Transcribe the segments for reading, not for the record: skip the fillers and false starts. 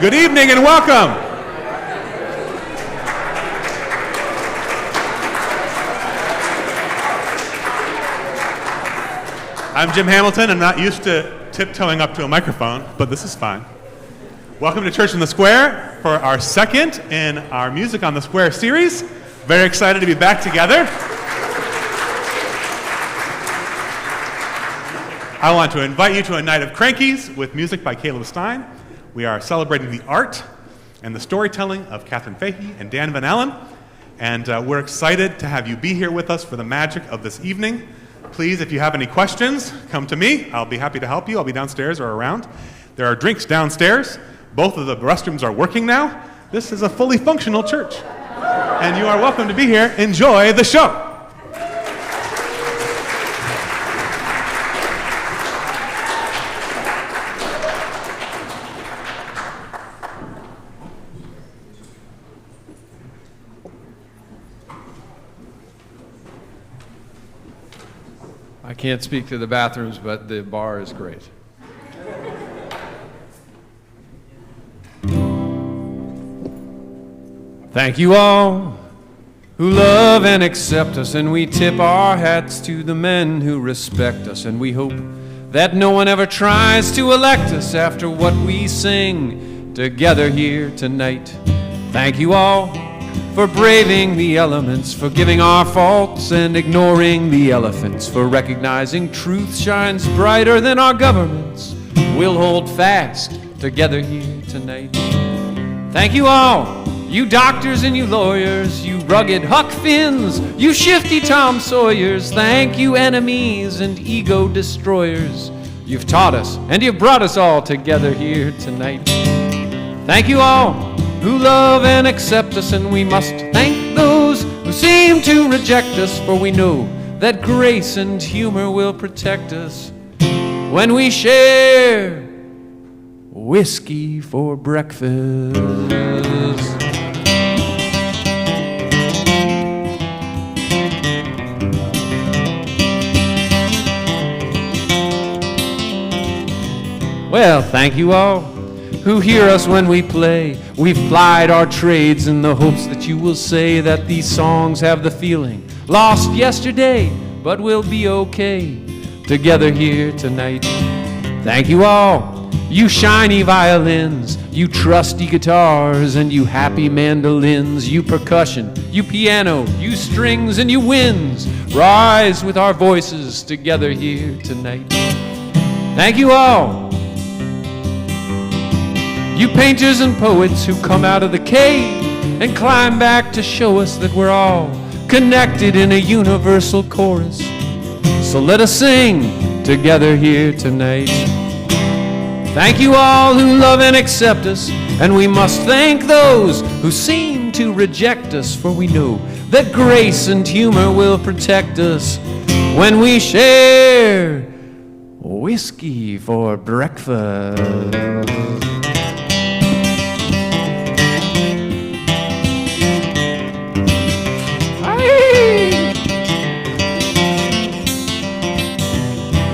Good evening and welcome. I'm Jim Hamilton. I'm not used to tiptoeing up to a microphone, but this is fine. Welcome to Church in the Square for our second in our Music on the Square series. Very excited to be back together. I want to invite you to a night of crankies with music by Stine. We are celebrating the art and the storytelling of Katherine Fahey and Dan Van Allen, and we're excited to have you be here with us for the magic of this evening. Please, if you have any questions, come to me. I'll be happy to help you. I'll be downstairs or around. There are drinks downstairs. Both of the restrooms are working now. This is a fully functional church, and you are welcome to be here. Enjoy the show. I can't speak to the bathrooms, but the bar is great. Thank you all who love and accept us, and we tip our hats to the men who respect us, and we hope that no one ever tries to elect us after what we sing together here tonight. Thank you all for braving the elements, forgiving our faults and ignoring the elephants, for recognizing truth shines brighter than our governments. We'll hold fast together here tonight. Thank you all, you doctors and you lawyers, you rugged Huck Finns, you shifty Tom Sawyers. Thank you, enemies and ego destroyers. You've taught us and you've brought us all together here tonight. Thank you all who love and accept us, and we must thank those who seem to reject us, for we know that grace and humor will protect us when we share whiskey for breakfast. Well, thank you all who hear us when we play. We've plied our trades in the hopes that you will say that these songs have the feeling lost yesterday, but we'll be okay together here tonight. Thank you all, you shiny violins, you trusty guitars, and you happy mandolins, you percussion, you piano, you strings, and you winds. Rise with our voices together here tonight. Thank you all, you painters and poets who come out of the cave and climb back to show us that we're all connected in a universal chorus. So let us sing together here tonight. Thank you all who love and accept us, and we must thank those who seem to reject us, for we know that grace and humor will protect us when we share whiskey for breakfast.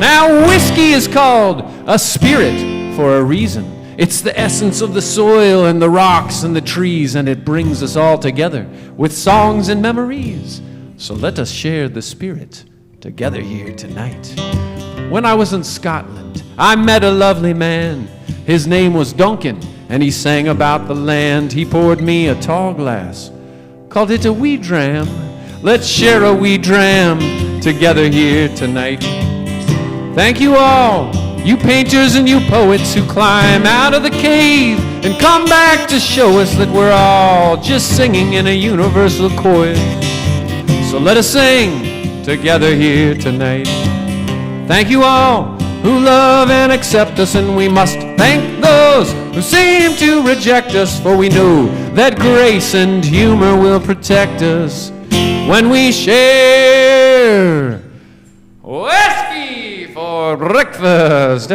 Now, whiskey is called a spirit for a reason. It's the essence of the soil and the rocks and the trees, and it brings us all together with songs and memories. So let us share the spirit together here tonight. When I was in Scotland, I met a lovely man. His name was Duncan, and he sang about the land. He poured me a tall glass, called it a wee dram. Let's share a wee dram together here tonight. Thank you all, you painters and you poets who climb out of the cave and come back to show us that we're all just singing in a universal chorus. So let us sing together here tonight. Thank you all who love and accept us, and we must thank those who seem to reject us, for we know that grace and humor will protect us when we share whiskey for breakfast.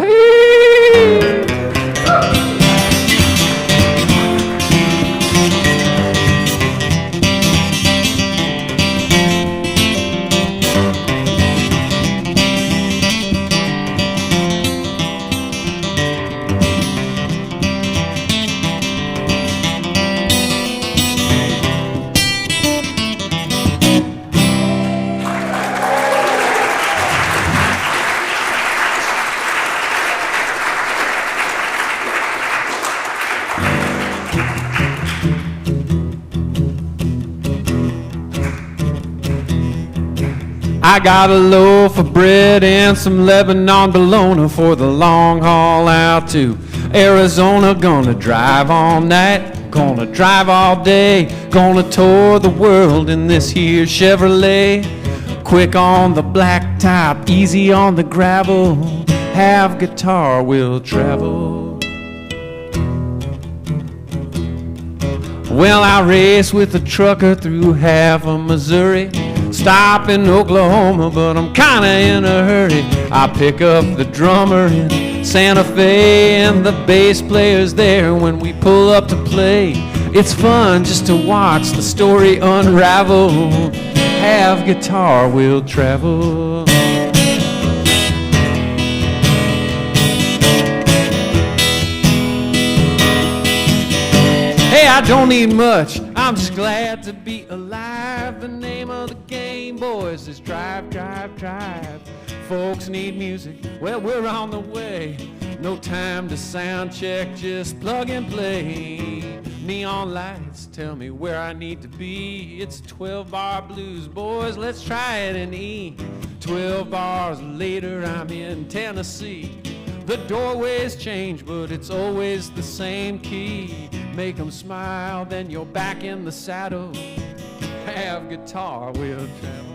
I got a loaf of bread and some Lebanon bologna for the long haul out to Arizona. Gonna drive all night, gonna drive all day, gonna tour the world in this here Chevrolet. Quick on the blacktop, easy on the gravel, have guitar will travel. Well, I race with a trucker through half of Missouri, stop in Oklahoma, but I'm kinda in a hurry. I pick up the drummer in Santa Fe and the bass player's there when we pull up to play. It's fun just to watch the story unravel. Have guitar will travel. Hey, I don't need much, I'm just glad to be alive. The name of the game, boys, is drive, drive, drive. Folks need music, well, we're on the way. No time to sound check, just plug and play. Neon lights tell me where I need to be. It's 12-bar blues, boys, let's try it in E. 12 bars later, I'm in Tennessee. The doorways change, but it's always the same key. Make them smile, then you're back in the saddle. Have guitar will travel.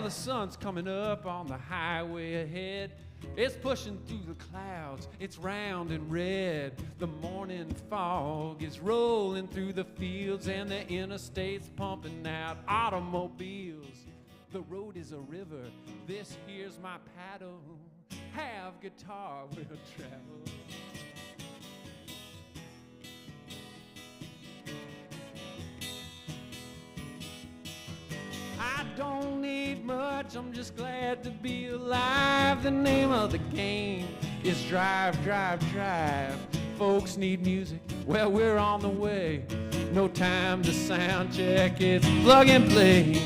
The sun's coming up on the highway ahead. It's pushing through the clouds, it's round and red. The morning fog is rolling through the fields, and the interstate's pumping out automobiles. The road is a river, this here's my paddle. Have guitar will travel. I don't need much, I'm just glad to be alive. The name of the game is drive, drive, drive. Folks need music, well, we're on the way. No time to sound check, it's plug and play.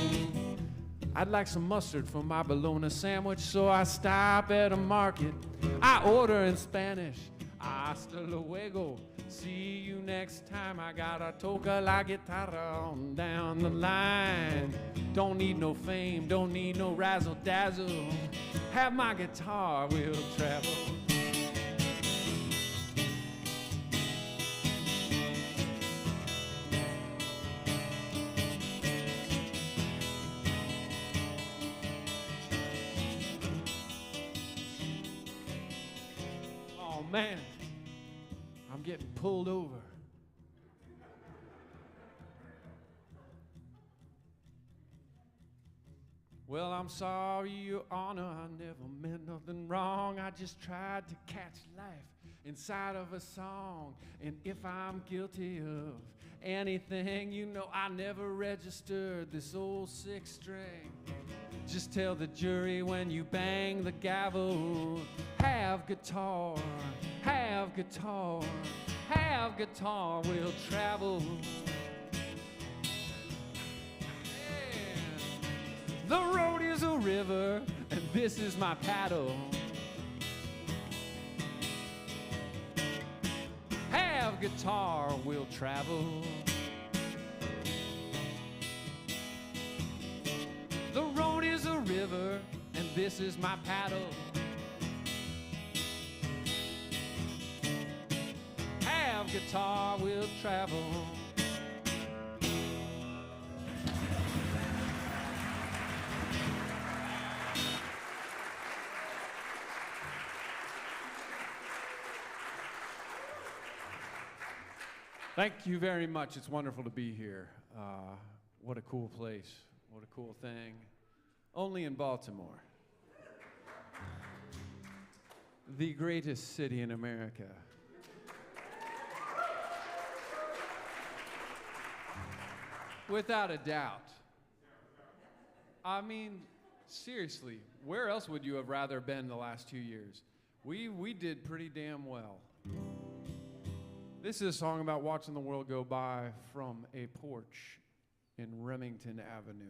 I'd like some mustard for my bologna sandwich, so I stop at a market. I order in Spanish, hasta luego. See you next time. I gotta toca la guitarra on down the line. Don't need no fame, don't need no razzle dazzle. Have my guitar will travel. Oh man, I'm getting pulled over. Well, I'm sorry, Your Honor, I never meant nothing wrong. I just tried to catch life inside of a song. And if I'm guilty of anything, you know I never registered this old six string. Just tell the jury when you bang the gavel, have guitar, have guitar, have guitar will travel. The road is a river, and this is my paddle. Have guitar will travel. The road is a river, and this is my paddle. Have guitar will travel. Thank you very much. It's wonderful to be here. What a cool place. What a cool thing. Only in Baltimore. The greatest city in America. Without a doubt. I mean, seriously, where else would you have rather been the last 2 years? We did pretty damn well. This is a song about watching the world go by from a porch in Remington Avenue.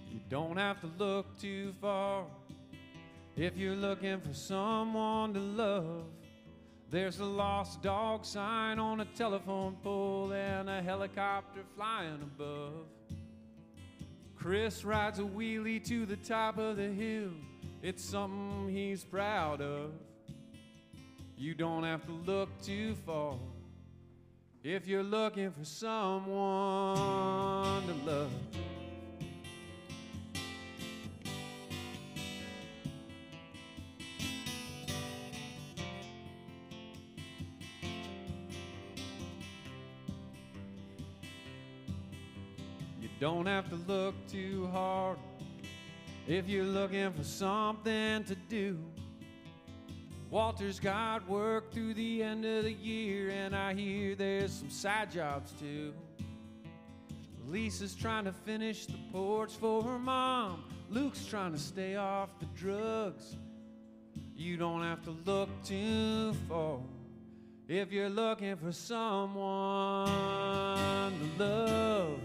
You don't have to look too far if you're looking for someone to love. There's a lost dog sign on a telephone pole and a helicopter flying above. Chris rides a wheelie to the top of the hill. It's something he's proud of. You don't have to look too far if you're looking for someone to love. You don't have to look too hard if you're looking for something to do. Walter's got work through the end of the year, and I hear there's some side jobs too. Lisa's trying to finish the porch for her mom. Luke's trying to stay off the drugs. You don't have to look too far if you're looking for someone to love.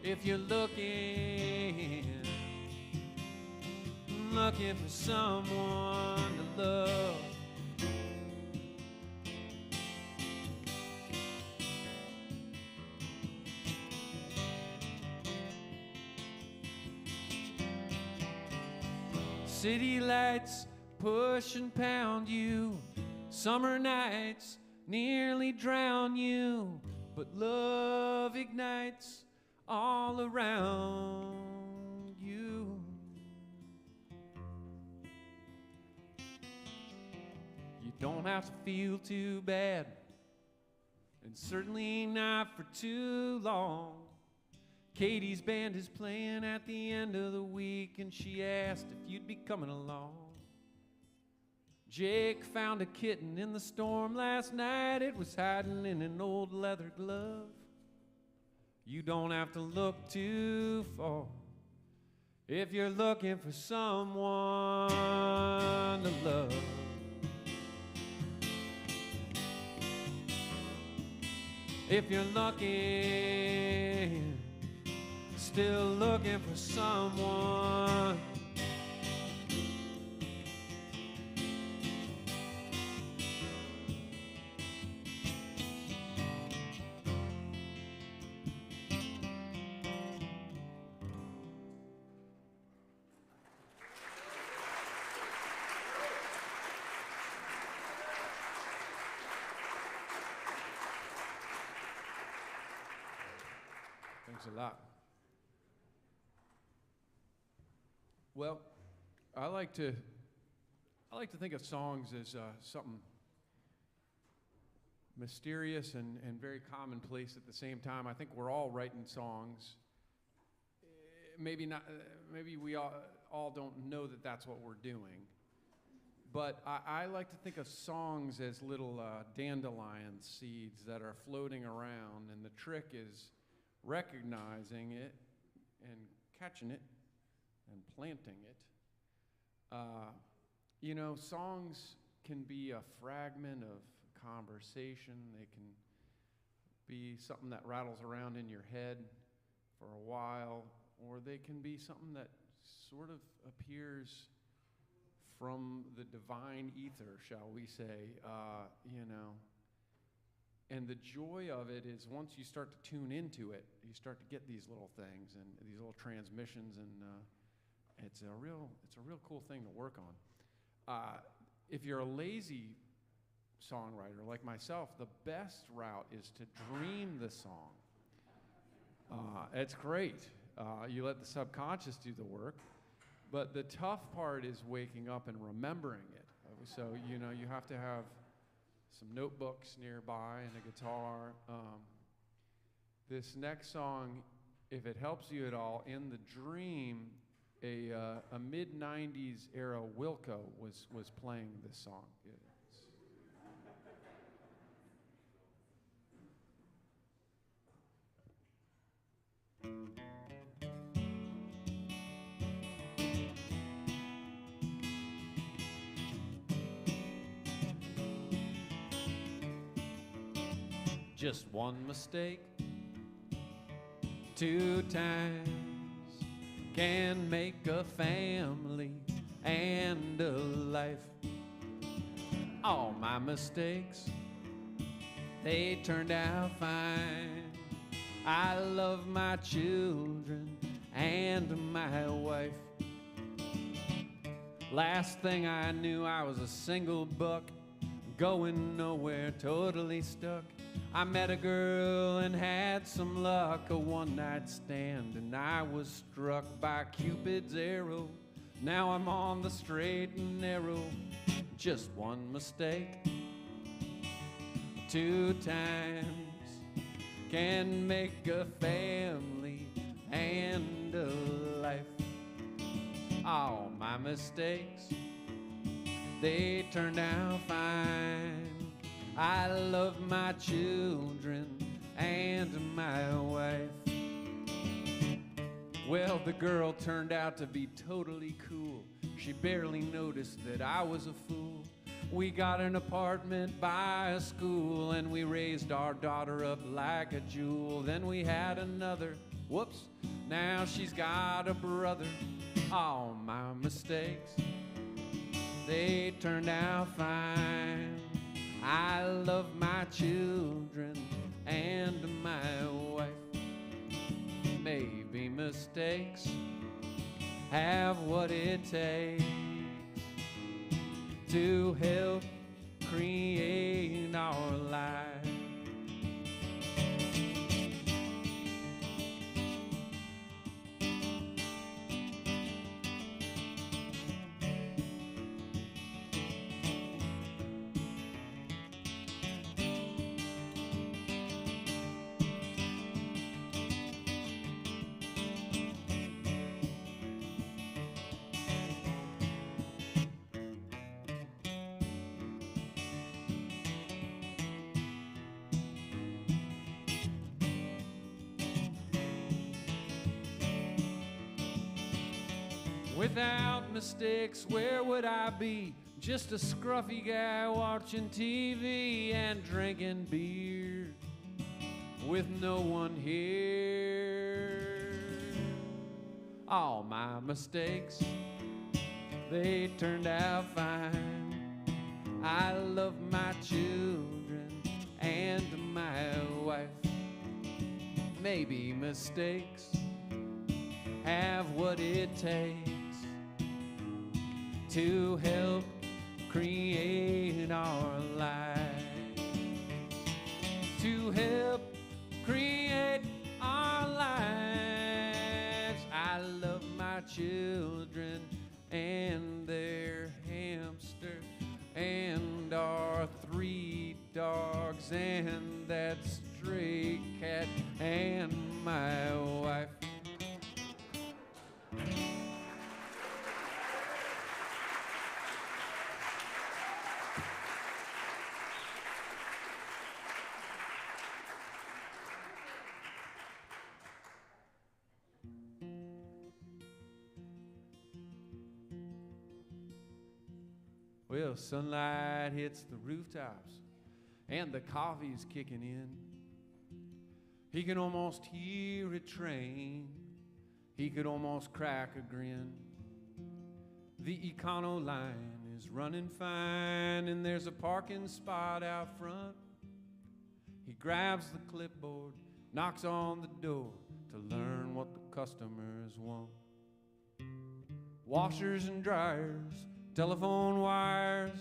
If you're looking for someone to love. City lights push and pound you. Summer nights nearly drown you. But love ignites all around you. You don't have to feel too bad, and certainly not for too long. Katie's band is playing at the end of the week, and she asked if you'd be coming along. Jake found a kitten in the storm last night. It was hiding in an old leather glove. You don't have to look too far if you're looking for someone to love. If you're looking, still looking for someone. Thanks a lot. Well, I like to think of songs as something mysterious and very commonplace at the same time. I think we're all writing songs. Maybe not. Maybe we all don't know that that's what we're doing. But I like to think of songs as little dandelion seeds that are floating around, and the trick is recognizing it and catching it and planting it. You know, songs can be a fragment of conversation. They can be something that rattles around in your head for a while, or they can be something that sort of appears from the divine ether, shall we say, you know. And the joy of it is once you start to tune into it, you start to get these little things and these little transmissions, and it's a real cool thing to work on. If you're a lazy songwriter like myself, the best route is to dream the song. It's great. You let the subconscious do the work, but the tough part is waking up and remembering it. So, you know, you have to have some notebooks nearby and a guitar. This next song, if it helps you at all, in the dream, a mid-'90s era Wilco was playing this song. It's, just one mistake, 2 times can make a family and a life. All my mistakes, they turned out fine. I love my children and my wife. Last thing I knew, I was a single buck, going nowhere, totally stuck. I met a girl and had some luck, a one-night stand, and I was struck by Cupid's arrow. Now I'm on the straight and narrow. Just one mistake, 2 times can make a family and a life. All my mistakes, they turned out fine. I love my children and my wife. Well, the girl turned out to be totally cool. She barely noticed that I was a fool. We got an apartment by a school, and we raised our daughter up like a jewel. Then we had another, whoops, now she's got a brother. All my mistakes, they turned out fine. I love my children and my wife. Maybe mistakes have what it takes to help create our life. Without mistakes, where would I be? Just a scruffy guy watching TV and drinking beer with no one here. All my mistakes, they turned out fine. I love my children and my wife. Maybe mistakes have what it takes to help create our lives, to help create our lives. I love my children and their hamster and our 3 dogs and that stray cat and my wife. Well, sunlight hits the rooftops and the coffee's kicking in. He can almost hear a train. He could almost crack a grin. The Econo line is running fine and there's a parking spot out front. He grabs the clipboard, knocks on the door to learn what the customers want. Washers and dryers, telephone wires,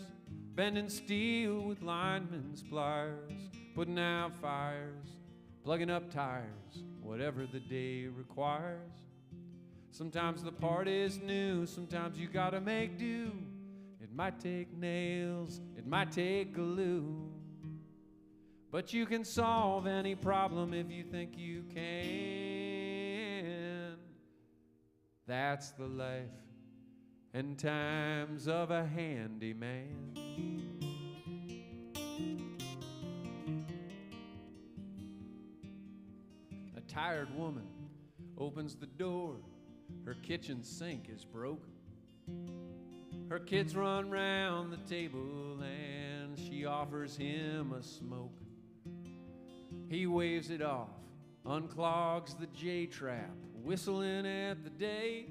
bending steel with linemen's pliers, putting out fires, plugging up tires, whatever the day requires. Sometimes the part is new, sometimes you gotta make do. It might take nails, it might take glue, but you can solve any problem if you think you can. That's the life and times of a handyman. A tired woman opens the door. Her kitchen sink is broken. Her kids run round the table and she offers him a smoke. He waves it off, unclogs the J-trap, whistling at the day.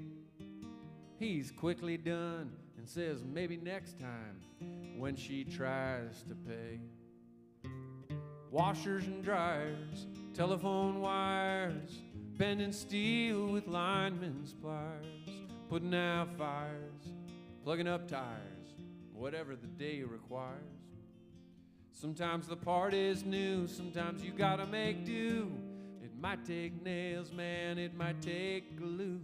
He's quickly done and says maybe next time when she tries to pay. Washers and dryers, telephone wires, bending steel with linemen's pliers, putting out fires, plugging up tires, whatever the day requires. Sometimes the part is new, sometimes you gotta make do. It might take nails, man, it might take glue.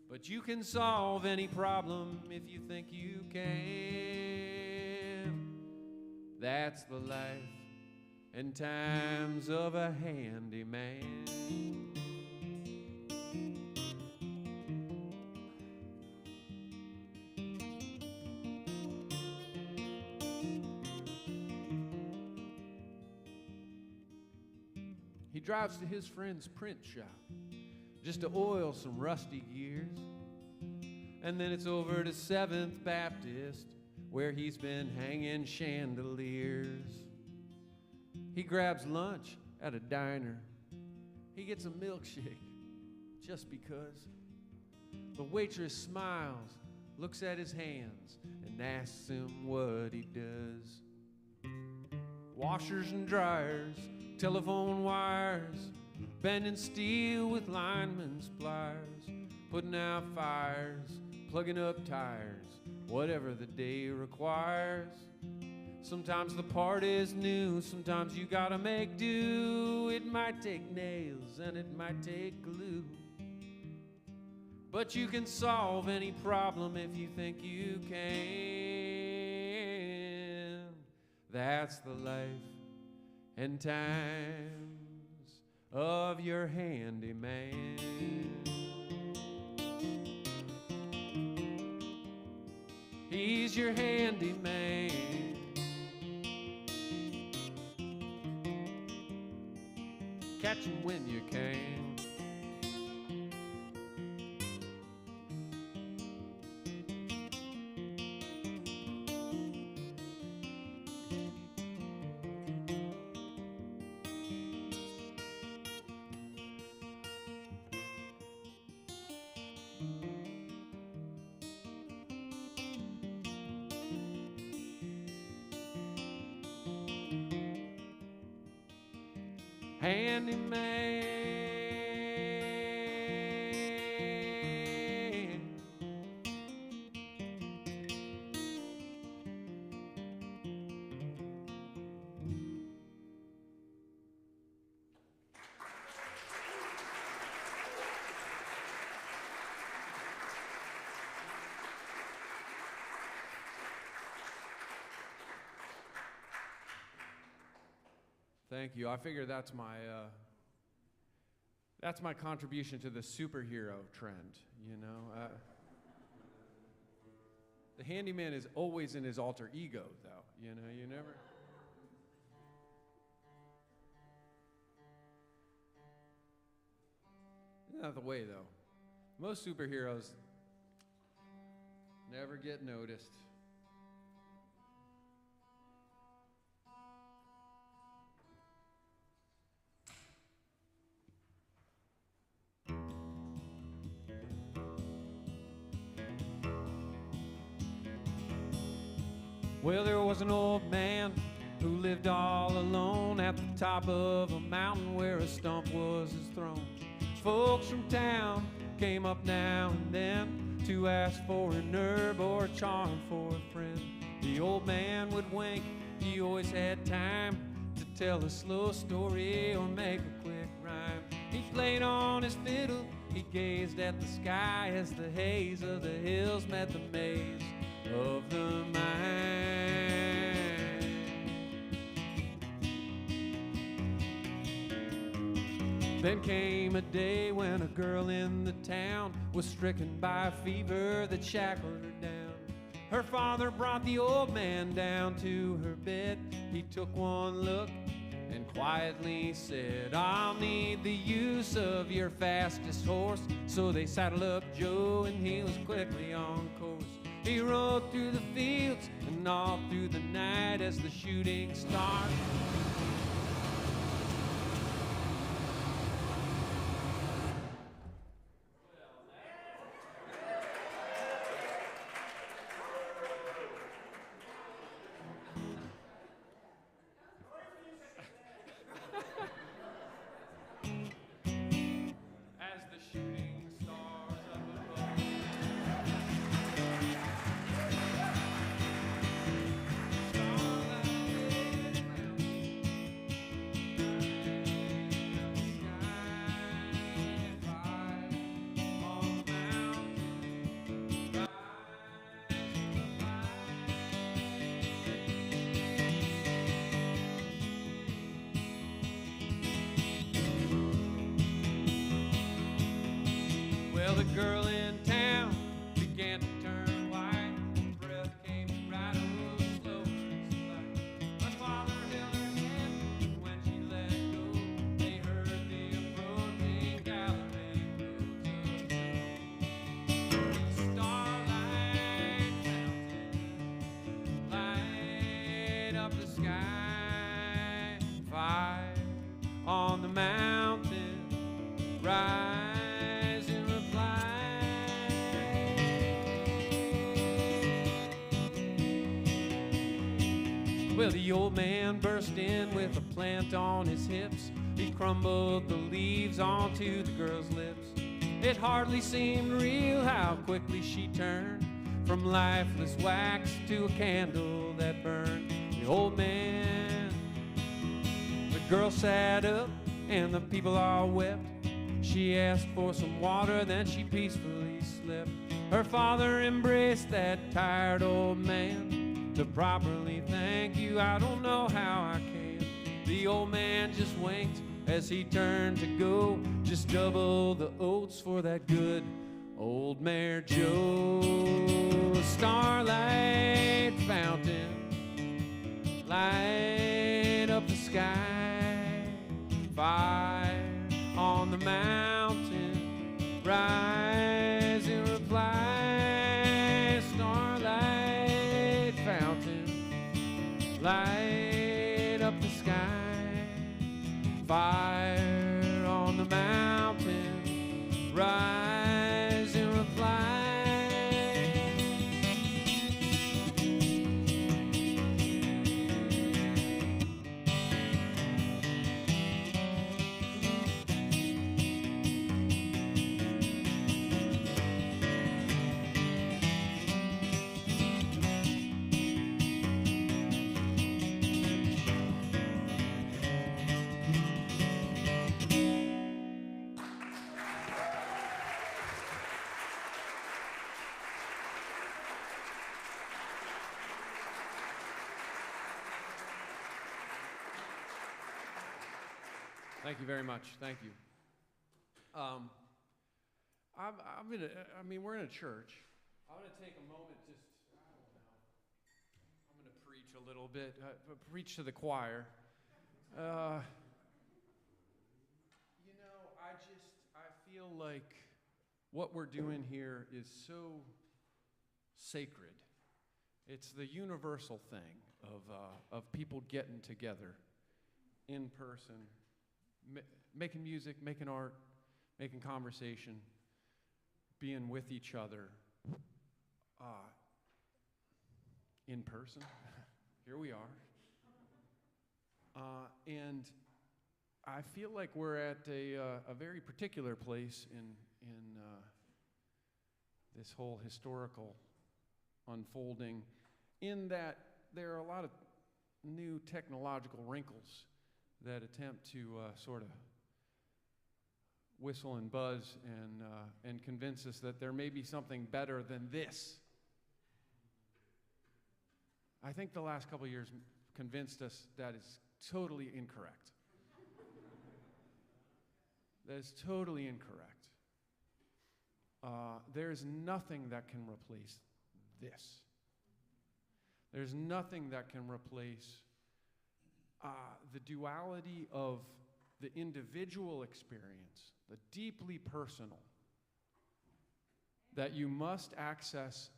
But you can solve any problem if you think you can. That's the life and times of a handyman. He drives to his friend's print shop just to oil some rusty gears. And then it's over to 7th Baptist where he's been hanging chandeliers. He grabs lunch at a diner. He gets a milkshake just because. The waitress smiles, looks at his hands, and asks him what he does. Washers and dryers, telephone wires, bending steel with linemen's pliers, putting out fires, plugging up tires, whatever the day requires. Sometimes the part is new, sometimes you gotta make do. It might take nails and it might take glue, but you can solve any problem if you think you can. That's the life and times of your handyman. He's your handyman. Catch him when you can. Handyman. Thank you. I figure that's my contribution to the superhero trend, you know. The handyman is always in his alter ego, though. You know, you never. Isn't that the way, though? Most superheroes never get noticed. Well, there was an old man who lived all alone at the top of a mountain where a stump was his throne. Folks from town came up now and then to ask for an herb or a charm for a friend. The old man would wink, he always had time to tell a slow story or make a quick rhyme. He played on his fiddle, he gazed at the sky as the haze of the hills met the maze of the mind. Then came a day when a girl in the town was stricken by a fever that shackled her down. Her father brought the old man down to her bed. He took one look and quietly said, "I'll need the use of your fastest horse." So they saddled up Joe and he was quickly on course. He rode through the fields and all through the night as the shooting stars. As the shooting stars up above. Well, the girl in town began to turn white. Her breath came right over slow as light. My father held her hand, and when she let go, they heard the approaching galloping roads of starlight fountain, light up the sky. Fire on the mountain, rise in reply. Well, the old man burst in with a plant on his hips. He crumbled the leaves onto the girl's lips. It hardly seemed real how quickly she turned from lifeless wax to a candle that burned. The old man, the girl sat up, and the people all wept. She asked for some water, then she peacefully slept. Her father embraced that tired old man. To properly thank you, I don't know how I can. The old man just winked as he turned to go. Just double the oats for that good old mare Joe. Starlight fountain, light up the sky. Fire on the mountain, rise in reply. Starlight fountain, light up the sky. Fire on the mountain, rise in reply. Thank you very much. Thank you. We're in a church. I'm going to take a moment I don't know. I'm going to preach a little bit, preach to the choir. I feel like what we're doing here is so sacred. It's the universal thing of people getting together in person, making music, making art, making conversation, being with each other in person. Here we are. And I feel like we're at a very particular place in this whole historical unfolding, in that there are a lot of new technological wrinkles that attempt to sort of whistle and buzz and convince us that there may be something better than this. I think the last couple of years convinced us that is totally incorrect. That is totally incorrect. There's nothing that can replace this. There's nothing that can replace the duality of the individual experience, the deeply personal, that you must access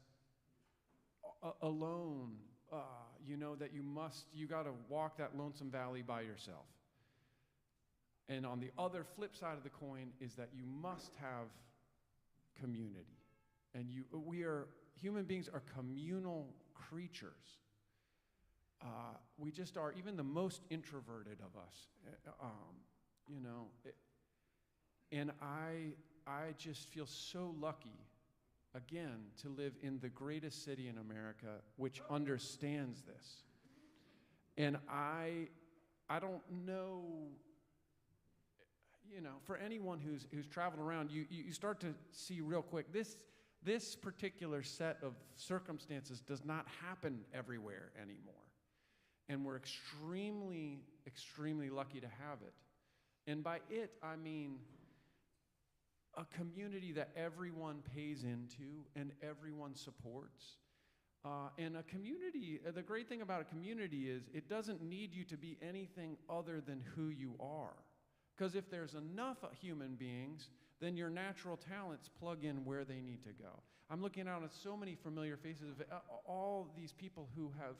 alone. That you got to walk that lonesome valley by yourself. And on the other flip side of the coin is that you must have community. And human beings are communal creatures. We just are, even the most introverted of us, and I just feel so lucky, again, to live in the greatest city in America, which understands this. And I don't know, for anyone who's traveled around, you start to see real quick, this particular set of circumstances does not happen everywhere anymore. And we're extremely, extremely lucky to have it. And by it, I mean a community that everyone pays into and everyone supports. And a community, the great thing about a community is it doesn't need you to be anything other than who you are. Because if there's enough human beings, then your natural talents plug in where they need to go. I'm looking out at so many familiar faces of all these people who have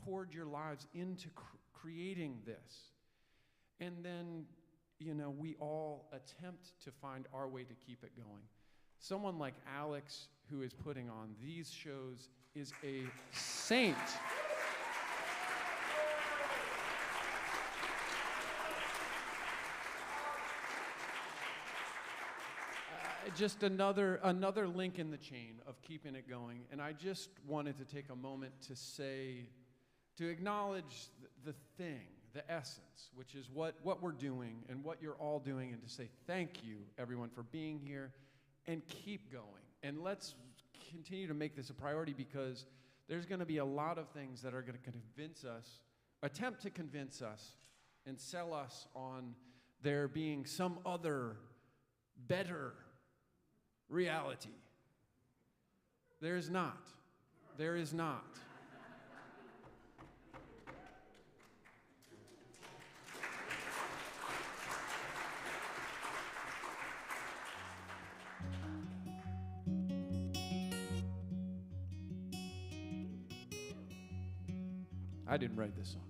poured your lives into creating this. And then, we all attempt to find our way to keep it going. Someone like Alex, who is putting on these shows, is a saint. Just another link in the chain of keeping it going. And I just wanted to take a moment to acknowledge the thing, the essence, which is what we're doing and what you're all doing, and to say thank you, everyone, for being here, and keep going. And let's continue to make this a priority, because there's going to be a lot of things that are going to attempt to convince us and sell us on there being some other better reality. There is not. There is not. I didn't write this song.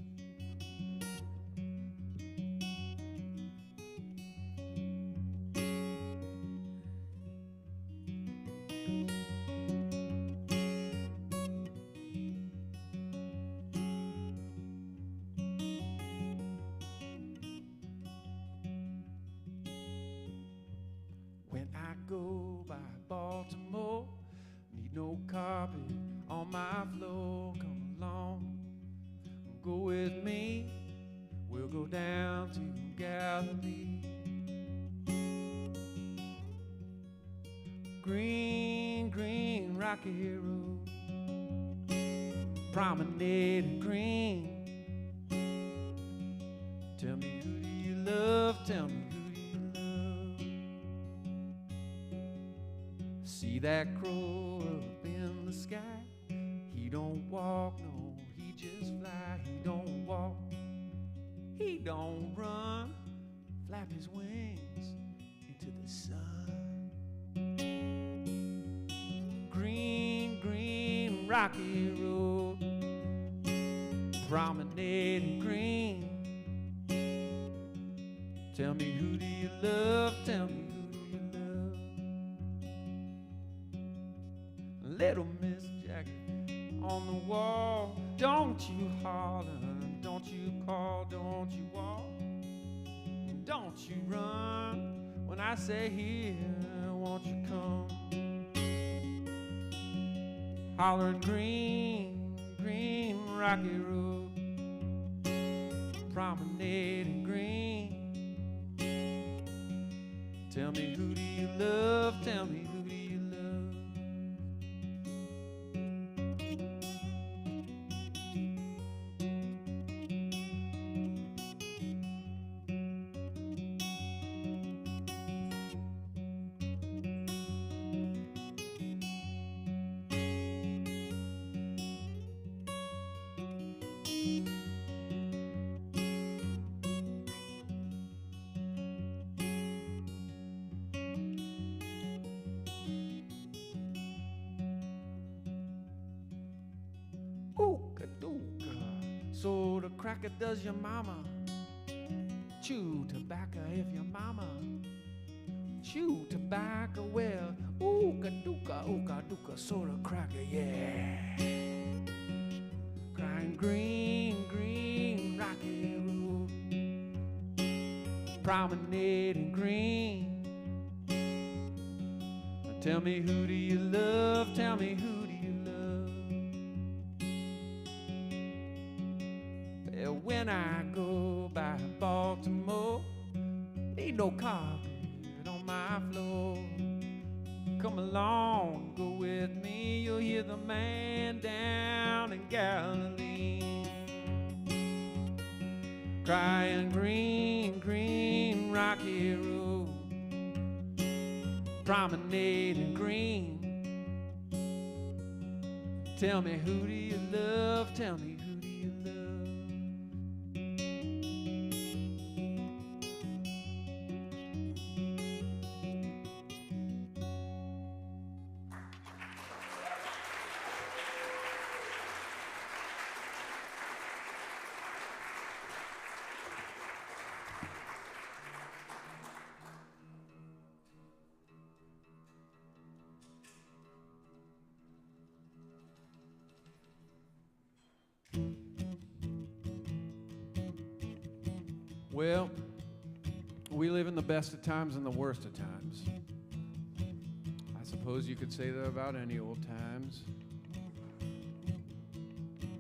When I go by Baltimore, need no carpet on my floor, come along. Go with me, we'll go down to Galilee. Green, green, rocky road, promenade and green. Tell me, who do you love? Tell me, who do you love? See that crow up in the sky? He don't walk, no, he just fly. He don't walk, he don't run, flap his wings into the sun. Green, green, rocky road, promenade and green. Tell me, who do you love? Tell me, who do you love? Little Miss Jackie on the wall, don't you holler, don't you call, don't you walk, don't you run. When I say here, won't you come? Hollering green, green, rocky road, promenade and green. Tell me, who do you love? Tell me, who do you love? So the cracker does your mama. Chew tobacco if your mama chew tobacco well. Ooka dooka, soda cracker, yeah. Crying green, green, rocky road. Promenading green. Tell me who do you love? Tell me who do you love? Well, when I go by Baltimore, ain't no carpet on my floor. Come along, go with me, you'll hear the man down in Galilee crying green, green, rocky road. Promenading green. Tell me who do you love? Tell me who do you love? Well, we live in the best of times and the worst of times. I suppose you could say that about any old times.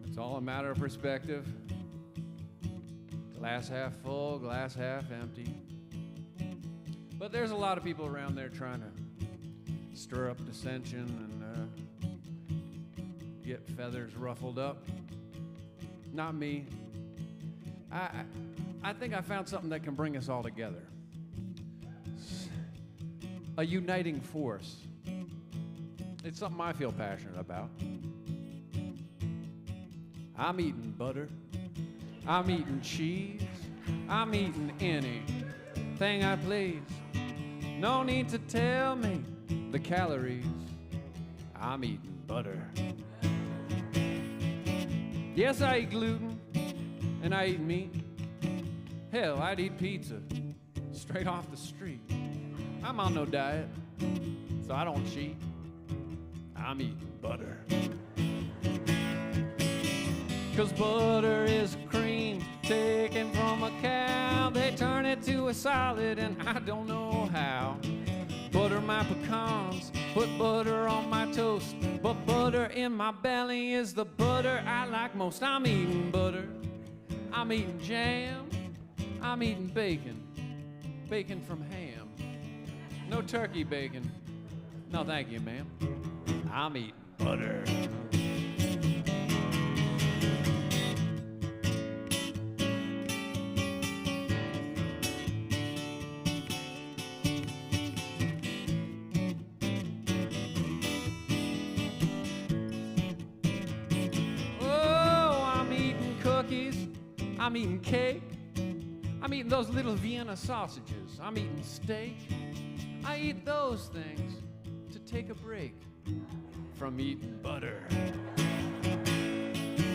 It's all a matter of perspective. Glass half full, glass half empty. But there's a lot of people around there trying to stir up dissension and get feathers ruffled up. Not me. I think I found something that can bring us all together. A uniting force. It's something I feel passionate about. I'm eating butter. I'm eating cheese. I'm eating anything I please. No need to tell me the calories. I'm eating butter. Yes, I eat gluten and I eat meat. Hell, I'd eat pizza straight off the street. I'm on no diet, so I don't cheat. I'm eating butter. 'Cause butter is cream taken from a cow. They turn it to a solid and I don't know how. Butter my pecans, put butter on my toast. But butter in my belly is the butter I like most. I'm eating butter, I'm eating jam, I'm eating bacon, bacon from ham. No turkey bacon, no thank you ma'am. I'm eating butter. Cookies, I'm eating cake, I'm eating those little Vienna sausages, I'm eating steak. I eat those things to take a break from eating butter.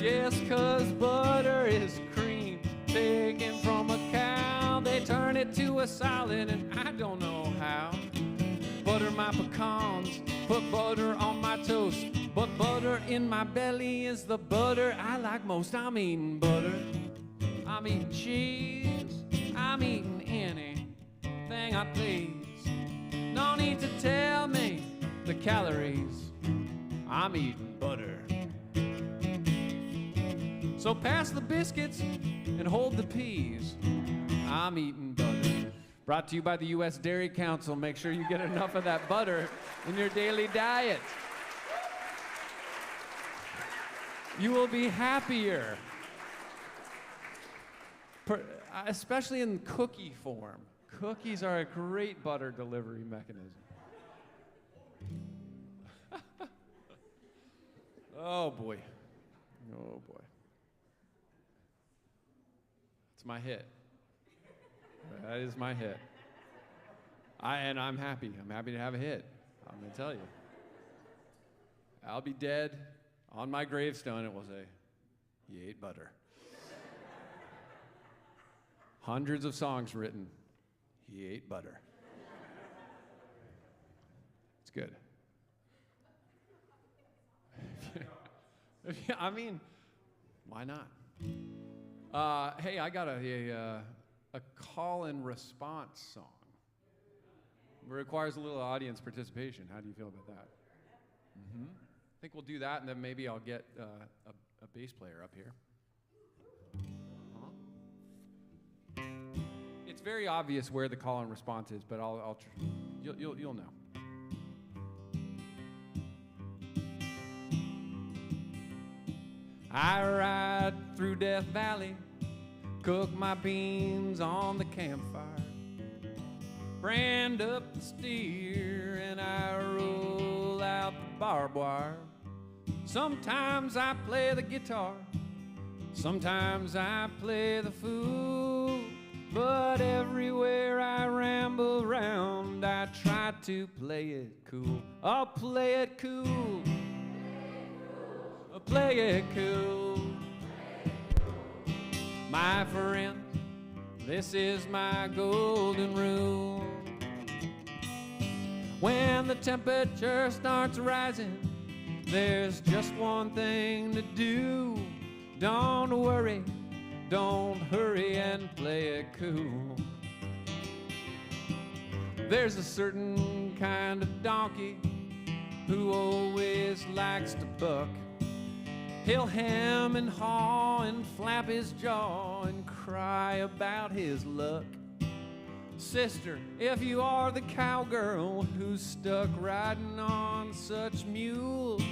Yes, 'cause butter is cream taken from a cow. They turn it to a solid and I don't know how. Butter my pecans, put butter on my toast. But butter in my belly is the butter I like most. I'm eating butter, I'm eating cheese, I'm eating anything I please. No need to tell me the calories. I'm eating butter. So pass the biscuits and hold the peas. I'm eating butter. Brought to you by the U.S. Dairy Council. Make sure you get enough of that butter in your daily diet. You will be happier, especially in cookie form. Cookies are a great butter delivery mechanism. Oh boy, oh boy. It's my hit. That is my hit. And I'm happy. I'm happy to have a hit. I'm gonna tell you. I'll be dead. On my gravestone, it will say, "He ate butter." Hundreds of songs written. He ate butter. It's good. I mean, why not? Hey, I got a call and response song. It requires a little audience participation. How do you feel about that? I think we'll do that, and then maybe I'll get a bass player up here. It's very obvious where the call and response is, but you'll know. I ride through Death Valley, cook my beans on the campfire, brand up the steer, and I roll out the barbed wire. Sometimes I play the guitar, sometimes I play the fool, but everywhere I ramble round, I try to play it cool. I'll play it cool. Play it cool. My friend, this is my golden rule. When the temperature starts rising, there's just one thing to do. Don't worry, don't hurry, and play it cool. There's a certain kind of donkey who always likes to buck. He'll hem and haw and flap his jaw and cry about his luck. Sister, if you are the cowgirl who's stuck riding on such mule,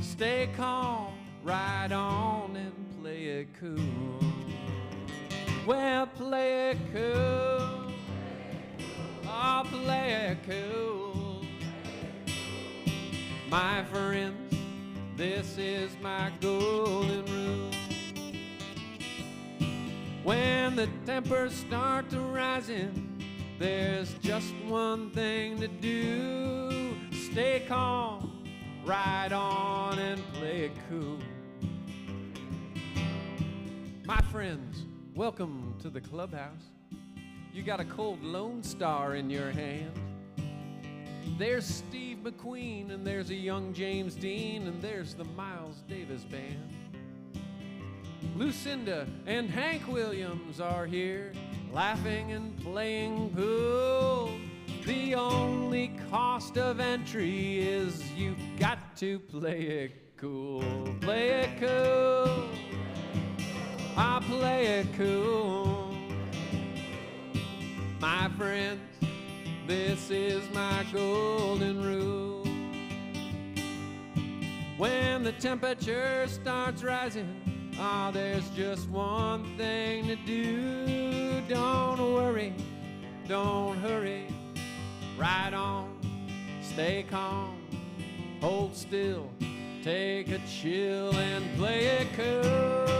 stay calm, ride on and play it cool. Well, play it cool. I'll play it cool. My friends, this is my golden rule. When the tempers start to rising, there's just one thing to do. Stay calm, ride on, and play it cool. My friends, welcome to the clubhouse. You got a cold Lone Star in your hand. There's Steve McQueen, and there's a young James Dean, and there's the Miles Davis Band. Lucinda and Hank Williams are here, laughing and playing pool. The only cost of entry is you've got to play it cool. Play it cool. I play it cool. My friends, this is my golden rule. When the temperature starts rising, there's just one thing to do. Don't worry, don't hurry, ride on, stay calm, hold still, take a chill and play it cool.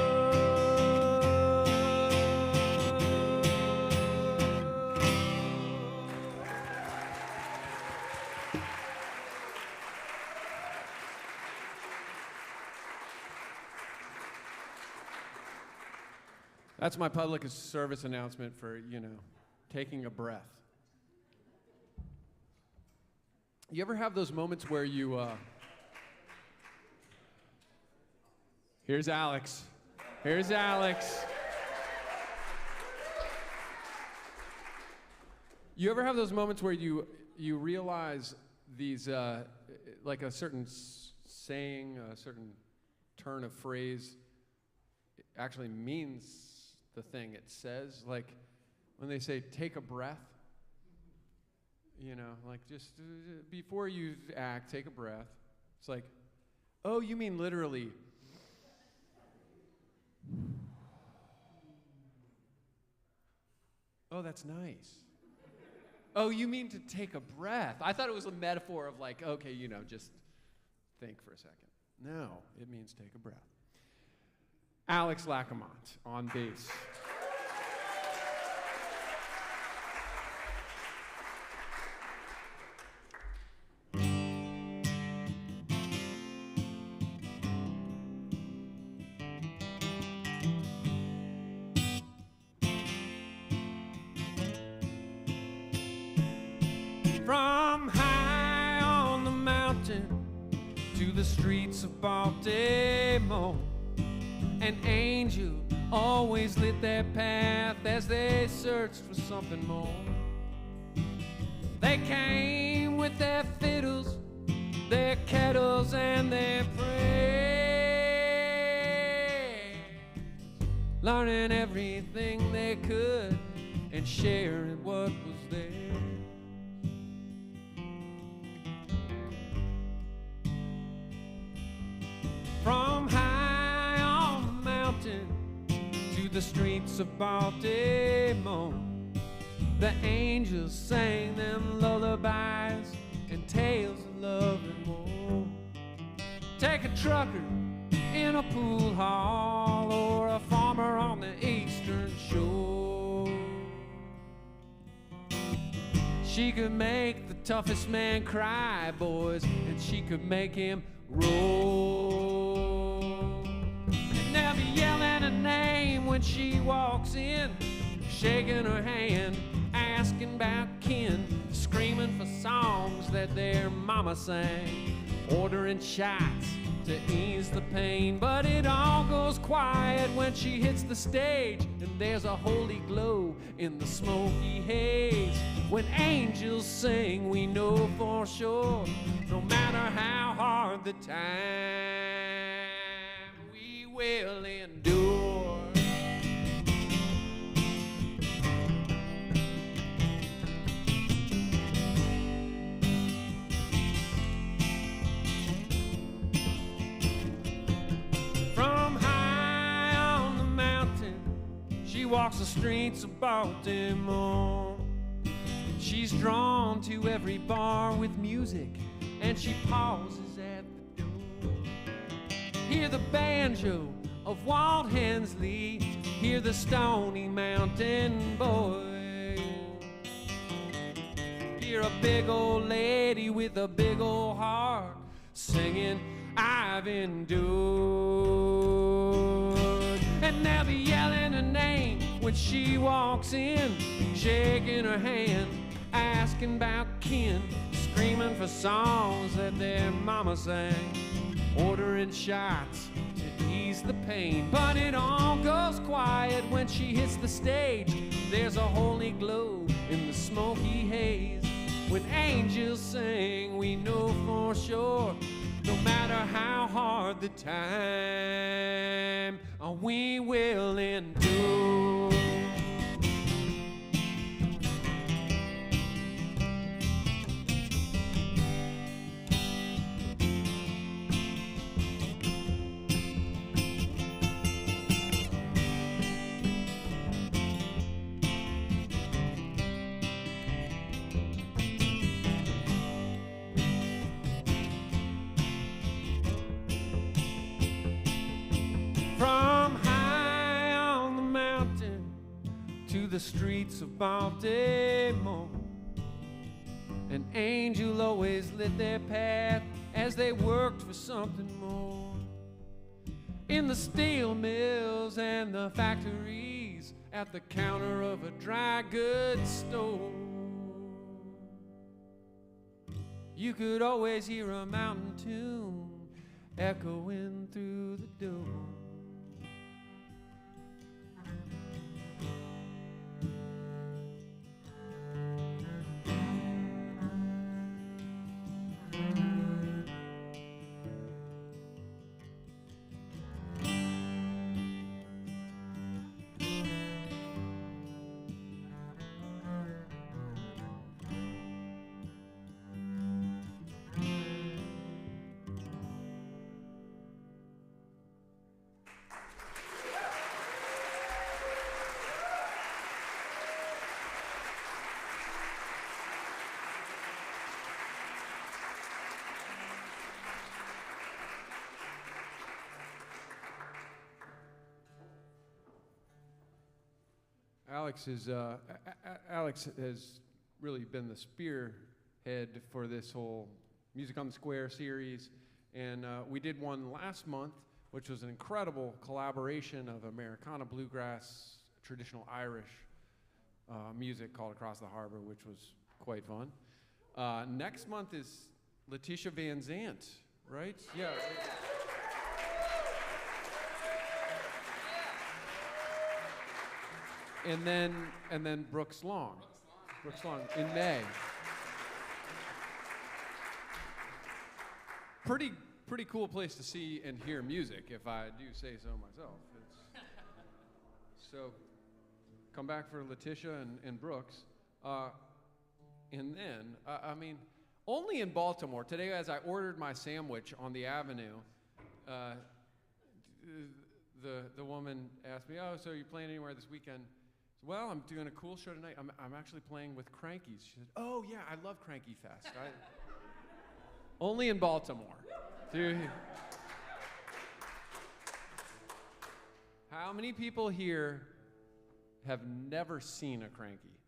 That's my public service announcement for, taking a breath. You ever have those moments where you, Here's Alex. Here's Alex. You ever have those moments where you realize these, like a certain saying, a certain turn of phrase actually means the thing it says? Like when they say take a breath, like just before you act, take a breath. It's like, oh, you mean literally. Oh, that's nice. Oh, you mean to take a breath. I thought it was a metaphor of like, okay, just think for a second. No, it means take a breath. Alex Lacquement on bass. to the streets of Baltimore. An angel always lit their path as they searched for something more. They came with their fiddles, their kettles, and their prayers, learning everything they could and sharing what was theirs. From high on the mountain to the streets of Baltimore, the angels sang them lullabies and tales of love and war. Take a trucker in a pool hall or a farmer on the eastern shore. She could make the toughest man cry, boys, and she could make him roll. And they'll be yelling her name when she walks in, shaking her hand, asking about kin, screaming for songs that their mama sang, ordering shots to ease the pain. But it all goes quiet when she hits the stage, and there's a holy glow in the smoky haze. When angels sing, we know for sure, no matter how hard the time, we will endure. She walks the streets of Baltimore. She's drawn to every bar with music, and she pauses at the door. Hear the banjo of Walt Hensley, hear the Stony Mountain Boy. Hear a big old lady with a big old heart singing, I've endured. And they'll be yelling her name when she walks in, shaking her hand, asking about kin, screaming for songs that their mama sang, ordering shots to ease the pain. But it all goes quiet when she hits the stage. There's a holy glow in the smoky haze. When angels sing, we know for sure, no matter how hard the time, we will endure. From high on the mountain to the streets of Baltimore, an angel always lit their path as they worked for something more. In the steel mills and the factories, at the counter of a dry goods store, you could always hear a mountain tune echoing through the door. Alex has really been the spearhead for this whole Music on the Square series, and we did one last month, which was an incredible collaboration of Americana bluegrass, traditional Irish music called Across the Harbor, which was quite fun. Next month is Letitia Van Zandt right? Yeah. And then Brooks Long in May. Pretty cool place to see and hear music, if I do say so myself. So come back for Letitia and Brooks. And then, I mean, only in Baltimore, today as I ordered my sandwich on the avenue, the woman asked me, oh, so are you playing anywhere this weekend? I said, well, I'm doing a cool show tonight. I'm actually playing with Crankies. She said, oh yeah, I love Cranky Fest. Only in Baltimore. Dude. How many people here have never seen a Cranky?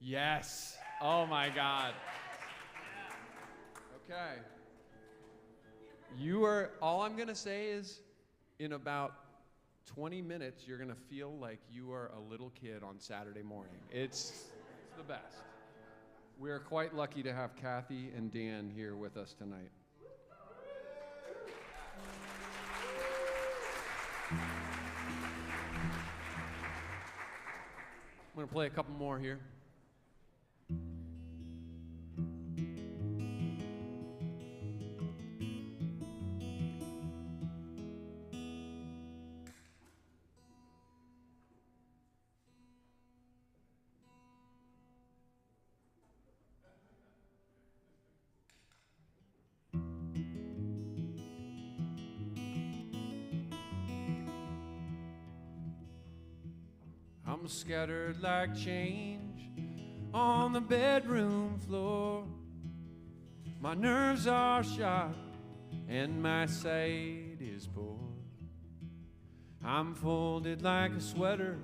Yes. Oh my God. Okay. All I'm gonna say is, in about 20 minutes, you're gonna feel like you are a little kid on Saturday morning. It's the best. We're quite lucky to have Kathy and Dan here with us tonight. I'm gonna play a couple more here. I'm scattered like change on the bedroom floor. My nerves are shot and my sight is poor. I'm folded like a sweater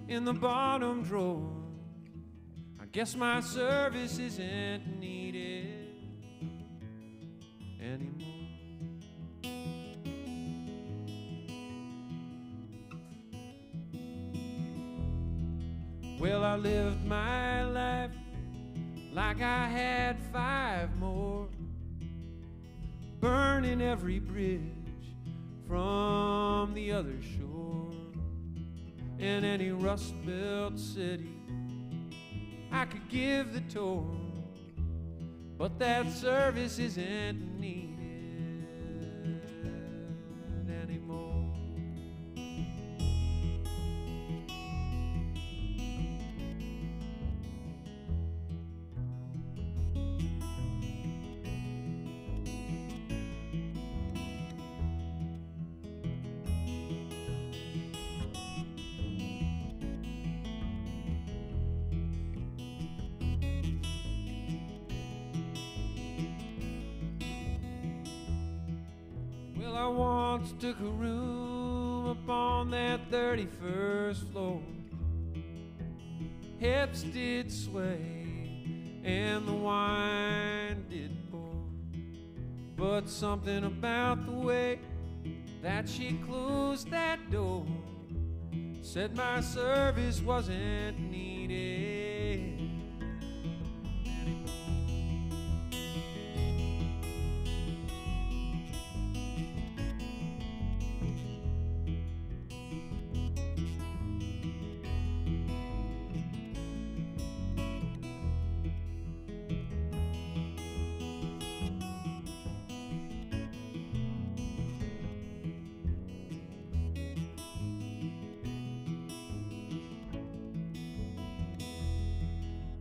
in the bottom drawer. I guess my service isn't needed anymore. Well, I lived my life like I had 5 more, burning every bridge from the other shore. In any rust-built city I could give the tour, but that service isn't needed anymore. I once took a room up on that 31st floor. Hips did sway and the wine did pour, but something about the way that she closed that door said my service wasn't needed.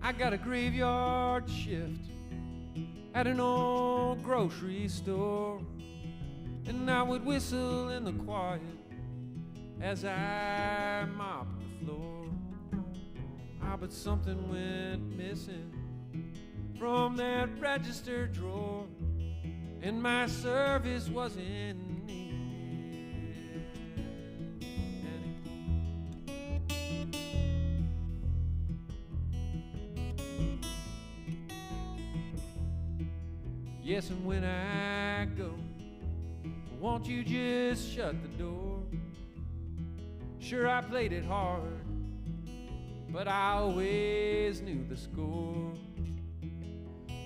I got a graveyard shift at an old grocery store, and I would whistle in the quiet as I mopped the floor. But something went missing from that register drawer, and my service wasn't needed anymore. Yes, and when I go, won't you just shut the door? Sure, I played it hard, but I always knew the score.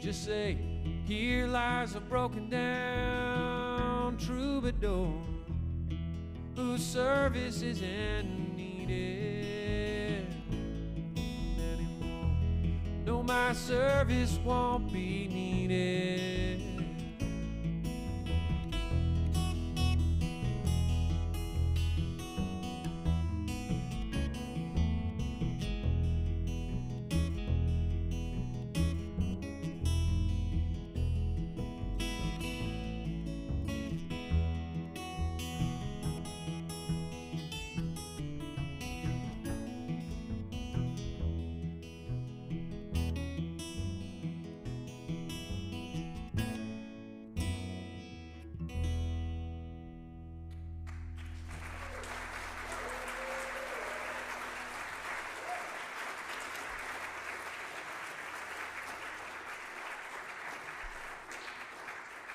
Just say Here lies a broken down troubadour whose service isn't needed anymore. No, my service won't be needed.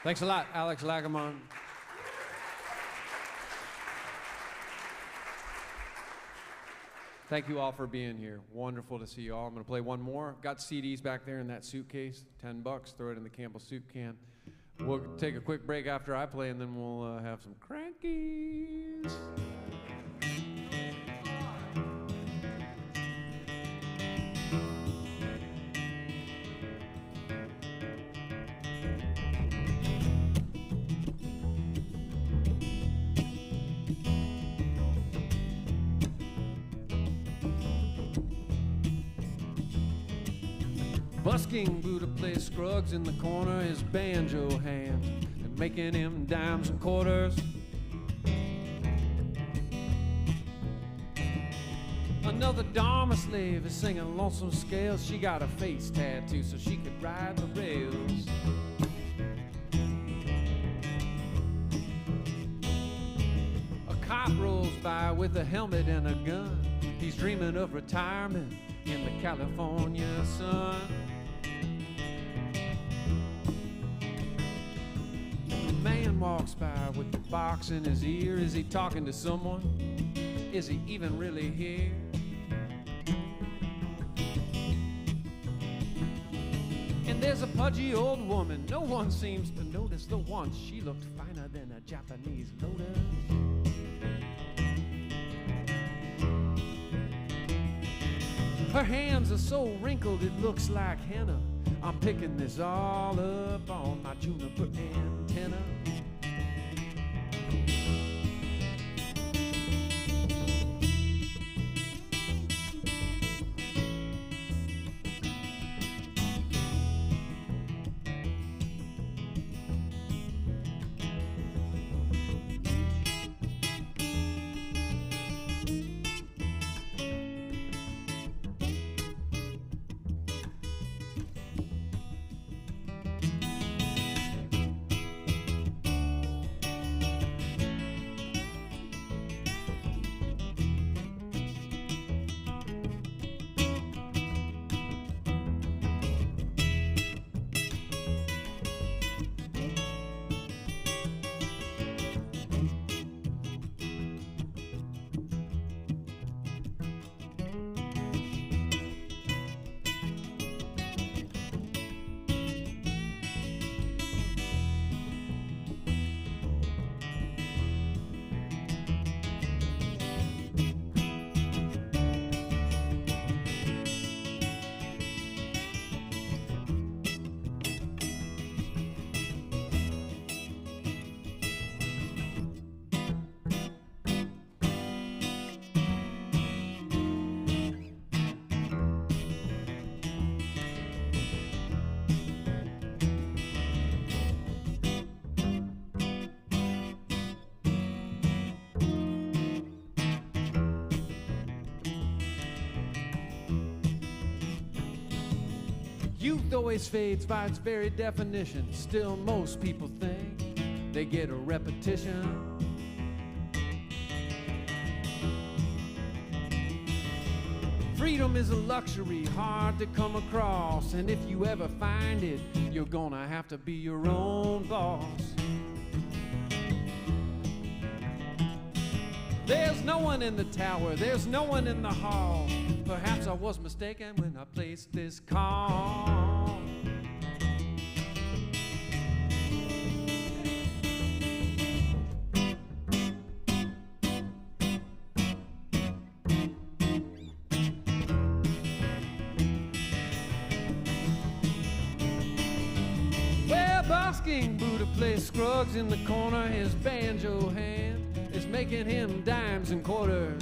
Thanks a lot, Alex Lacquement. Thank you all for being here. Wonderful to see you all. I'm going to play one more. Got CDs back there in that suitcase. $10. Throw it in the Campbell soup can. We'll take a quick break after I play, and then we'll have some crankies. Busking Buddha plays Scruggs in the corner, his banjo hand, and making him dimes and quarters. Another Dharma slave is singing lonesome scales. She got a face tattoo so she could ride the rails. A cop rolls by with a helmet and a gun. He's dreaming of retirement in the California sun. Man walks by with the box in his ear. Is he talking to someone? Is he even really here? And there's a pudgy old woman. No one seems to notice the once she looked finer than a Japanese lotus. Her hands are so wrinkled it looks like henna. I'm picking this all up on my juniper antenna. Youth always fades by its very definition. Still, most people think they get a repetition. Freedom is a luxury hard to come across, and if you ever find it, you're gonna have to be your own boss. There's no one in the tower, there's no one in the hall. Perhaps I was mistaken when I placed this call. asking Boo to play Scruggs in the corner. His banjo hand is making him dimes and quarters.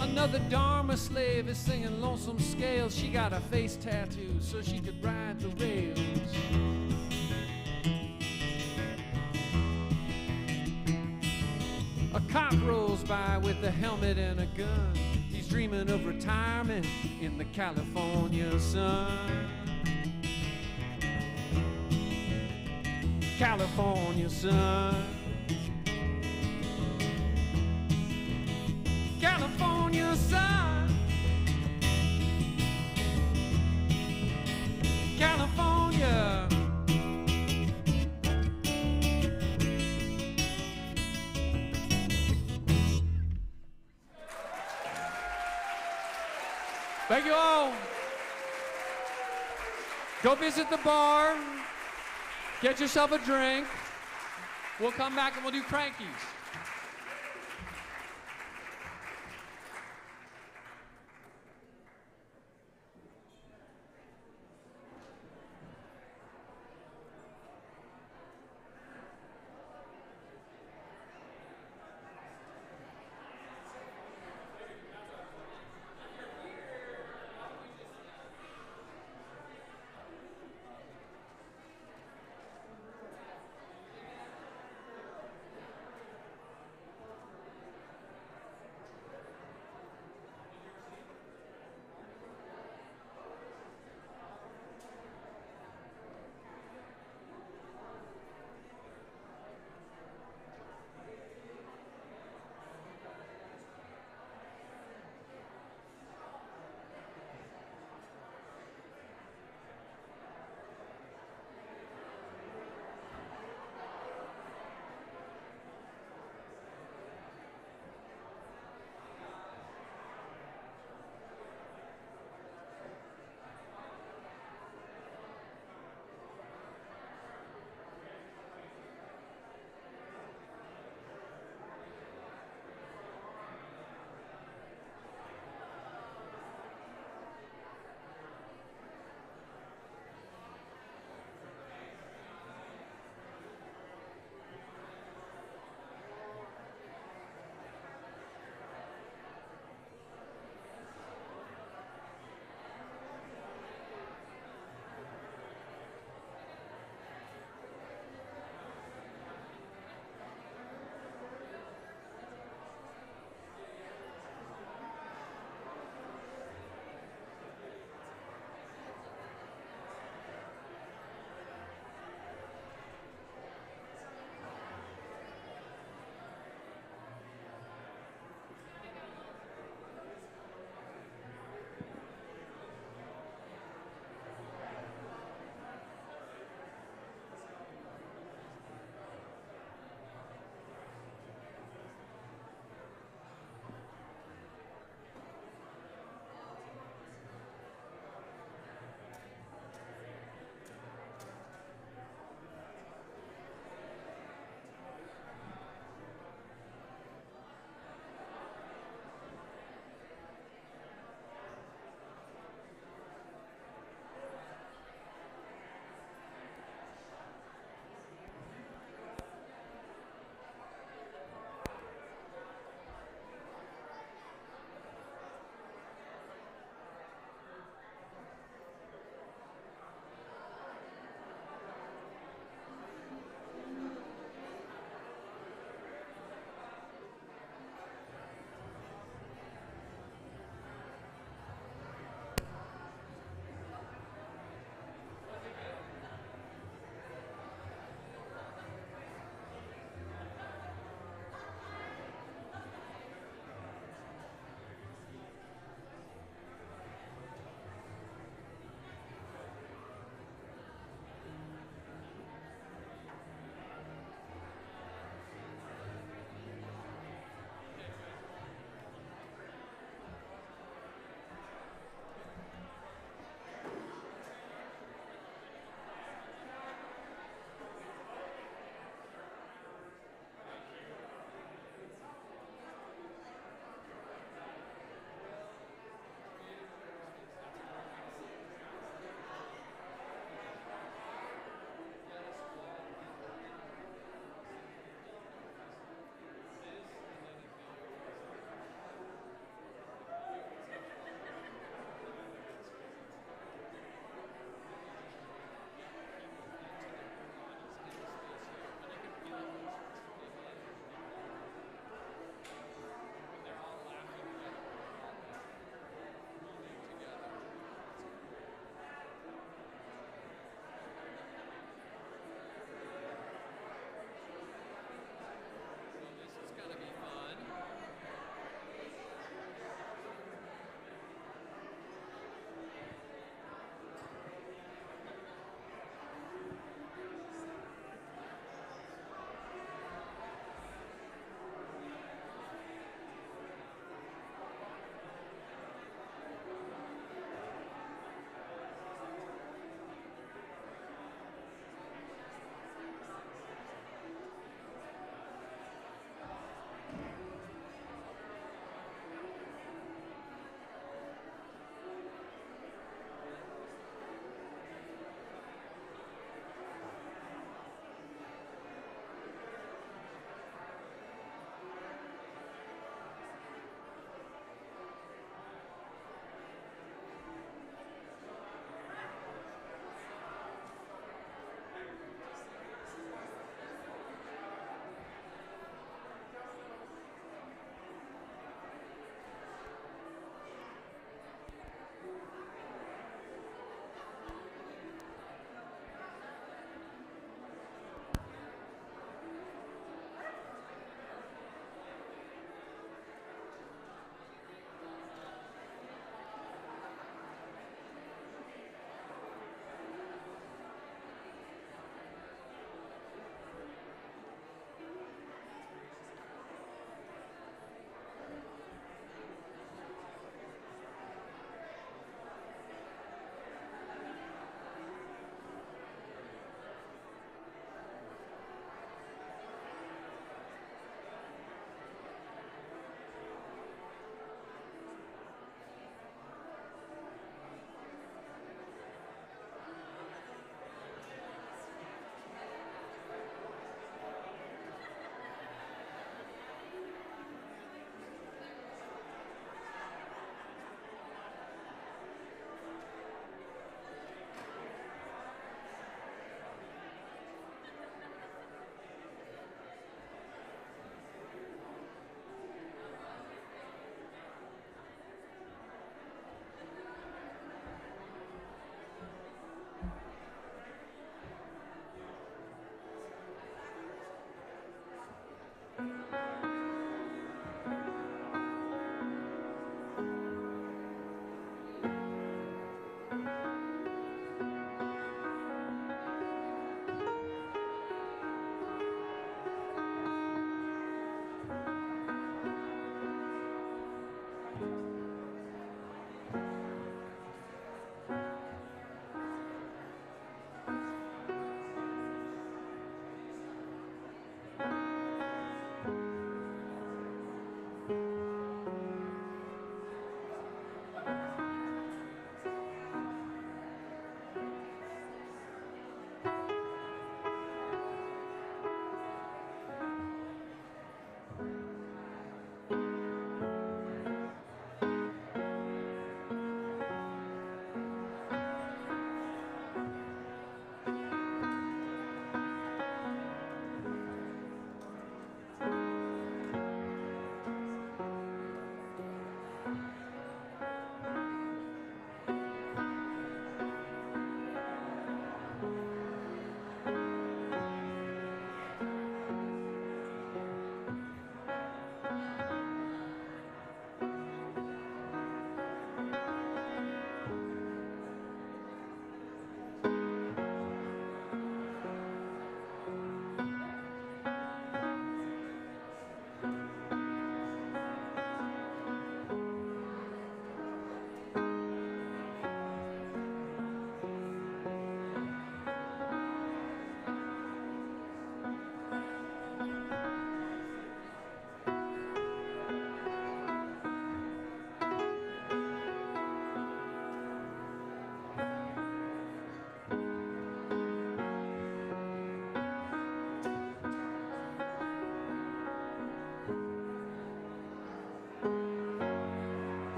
Another Dharma slave is singing Lonesome Scales. She got a face tattoo so she could ride the rails. A cop rolls by with a helmet and a gun. He's dreaming of retirement in the California sun. California sun. California sun. California. Thank you all. Go visit the bar. Get yourself a drink. We'll come back and we'll do crankies.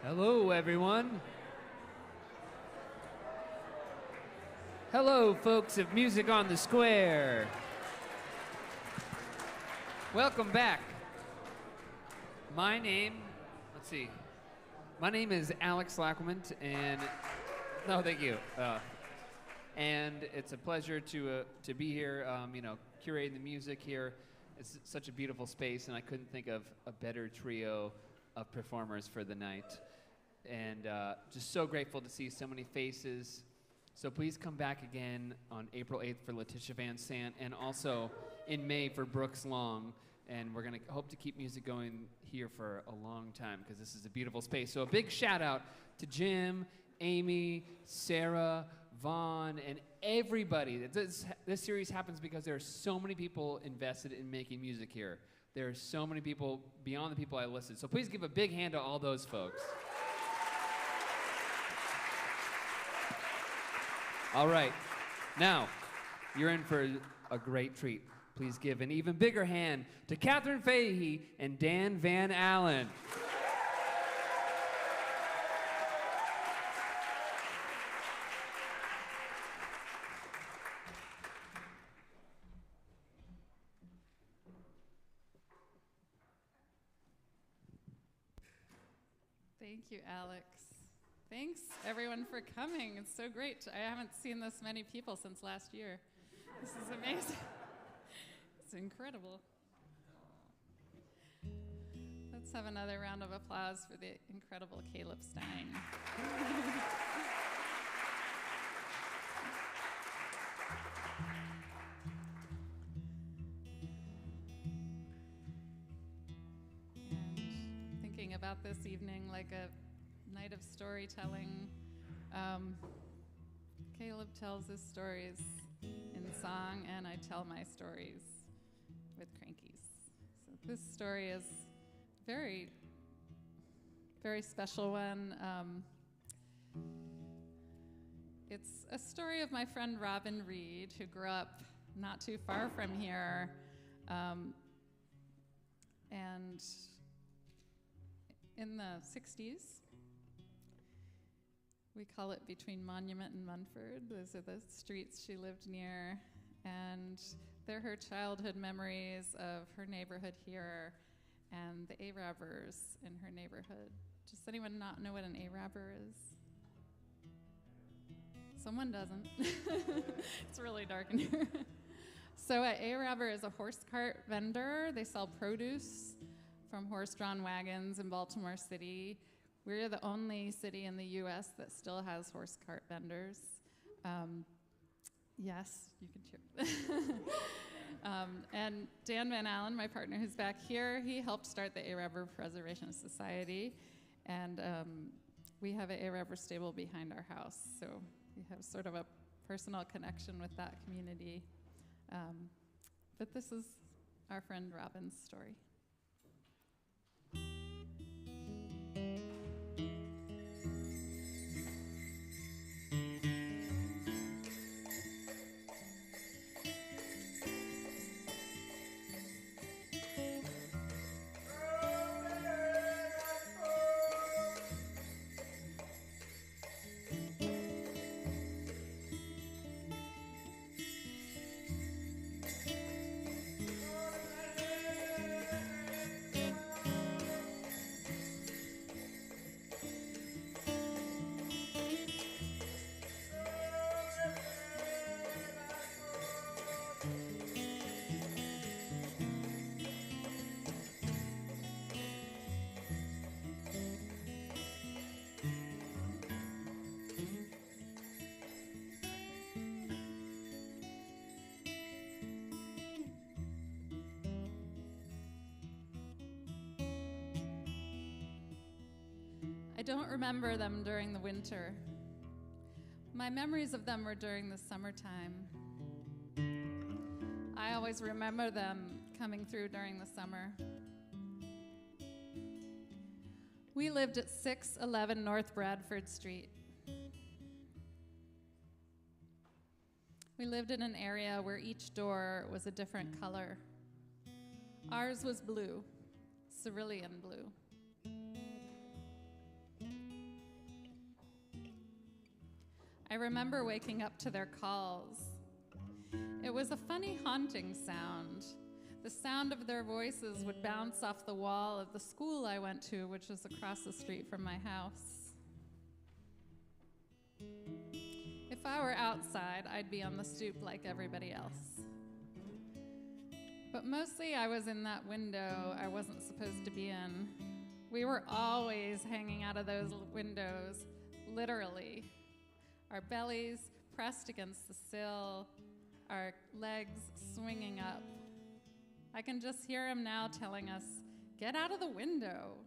Hello, everyone. Hello, folks of Music on the Square. Welcome back. My name is Alex Lacquement, and no, thank you. And it's a pleasure to be here, curating the music here. It's such a beautiful space, and I couldn't think of a better trio of performers for the night. And just so grateful to see so many faces. So please come back again on April 8th for Letitia Van Sant, and also in May for Brooks Long. And we're going to hope to keep music going here for a long time because this is a beautiful space. So a big shout out to Jim, Amy, Sarah, Vaughn, and everybody. This series happens because there are so many people invested in making music here. There are so many people beyond the people I listed. So please give a big hand to all those folks. All right, now you're in for a great treat. Please give an even bigger hand to Katherine Fahey and Dan Van Allen. Thank you, Alex. Thanks, everyone, for coming. It's so great. I haven't seen this many people since last year. This is amazing. It's incredible. Let's have another round of applause for the incredible Caleb Stine. And thinking about this evening like a night of storytelling, Caleb tells his stories in song, and I tell my stories with crankies. So this story is very, very special one. It's a story of my friend Robin Reed, who grew up not too far from here, and in the 60s. We call it between Monument and Munford. Those are the streets she lived near. And they're her childhood memories of her neighborhood here and the Arabers in her neighborhood. Does anyone not know what an Araber is? Someone doesn't. It's really dark in here. So an Araber is a horse cart vendor. They sell produce from horse-drawn wagons in Baltimore City. We're the only city in the U.S. that still has horse cart vendors. Yes, you can cheer. And Dan Van Allen, my partner who's back here, he helped start the Araber Preservation Society. And we have an Araber stable behind our house. So we have sort of a personal connection with that community. But this is our friend Robin's story. I don't remember them during the winter. My memories of them were during the summertime. I always remember them coming through during the summer. We lived at 611 North Bradford Street. We lived in an area where each door was a different color. Ours was blue, cerulean blue. I remember waking up to their calls. It was a funny, haunting sound. The sound of their voices would bounce off the wall of the school I went to, which was across the street from my house. If I were outside, I'd be on the stoop like everybody else. But mostly I was in that window I wasn't supposed to be in. We were always hanging out of those windows, literally. Our bellies pressed against the sill, our legs swinging up. I can just hear him now telling us, "Get out of the window.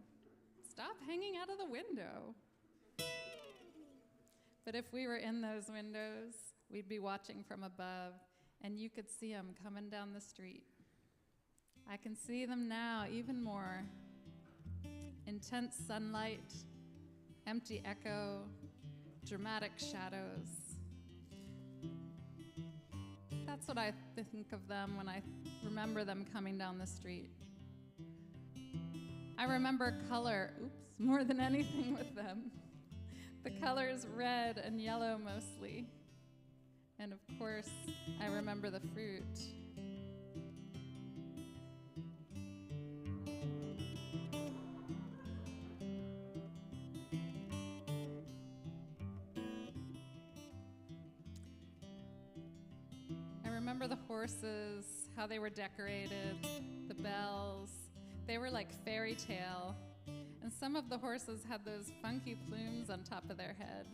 Stop hanging out of the window." But if we were in those windows, we'd be watching from above, and you could see them coming down the street. I can see them now even more. Intense sunlight, empty echo, dramatic shadows. That's what I think of them when I remember them coming down the street. I remember color, more than anything with them. The colors red and yellow mostly. And of course, I remember the fruit. I remember the horses, how they were decorated, the bells. They were like fairy tale. And some of the horses had those funky plumes on top of their head.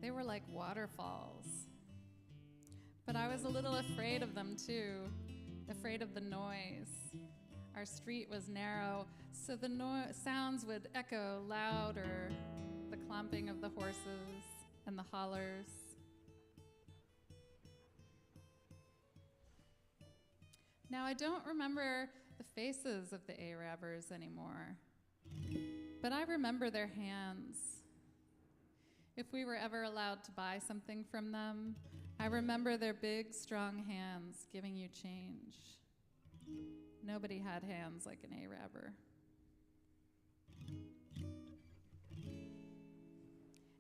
They were like waterfalls. But I was a little afraid of them too, afraid of the noise. Our street was narrow, so the sounds would echo louder, the clomping of the horses and the hollers. Now, I don't remember the faces of the Arabbers anymore, but I remember their hands. If we were ever allowed to buy something from them, I remember their big, strong hands giving you change. Nobody had hands like an Arabber.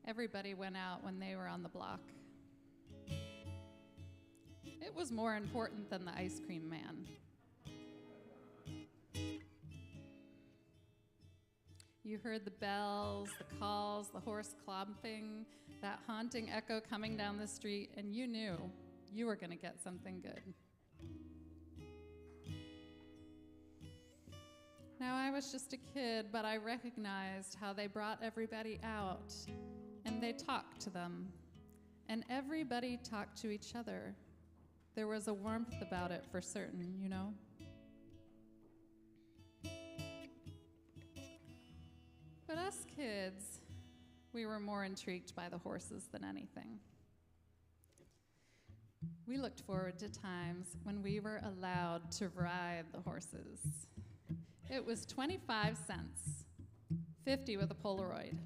Everybody went out when they were on the block. It was more important than the ice cream man. You heard the bells, the calls, the horse clomping, that haunting echo coming down the street, and you knew you were going to get something good. Now, I was just a kid, but I recognized how they brought everybody out, and they talked to them, and everybody talked to each other. There was a warmth about it for certain, you know? But us kids, we were more intrigued by the horses than anything. We looked forward to times when we were allowed to ride the horses. It was 25 cents, 50 with a Polaroid.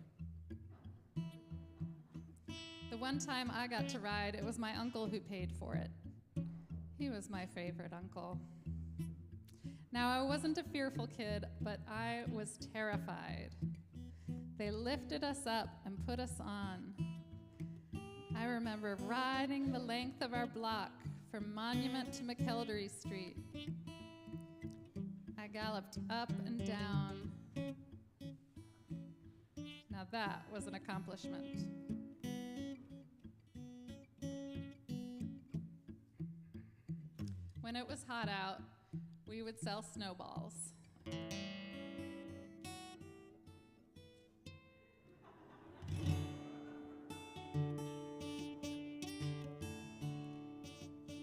The one time I got to ride, it was my uncle who paid for it. He was my favorite uncle. Now, I wasn't a fearful kid, but I was terrified. They lifted us up and put us on. I remember riding the length of our block from Monument to McElderry Street. I galloped up and down. Now that was an accomplishment. When it was hot out, we would sell snowballs.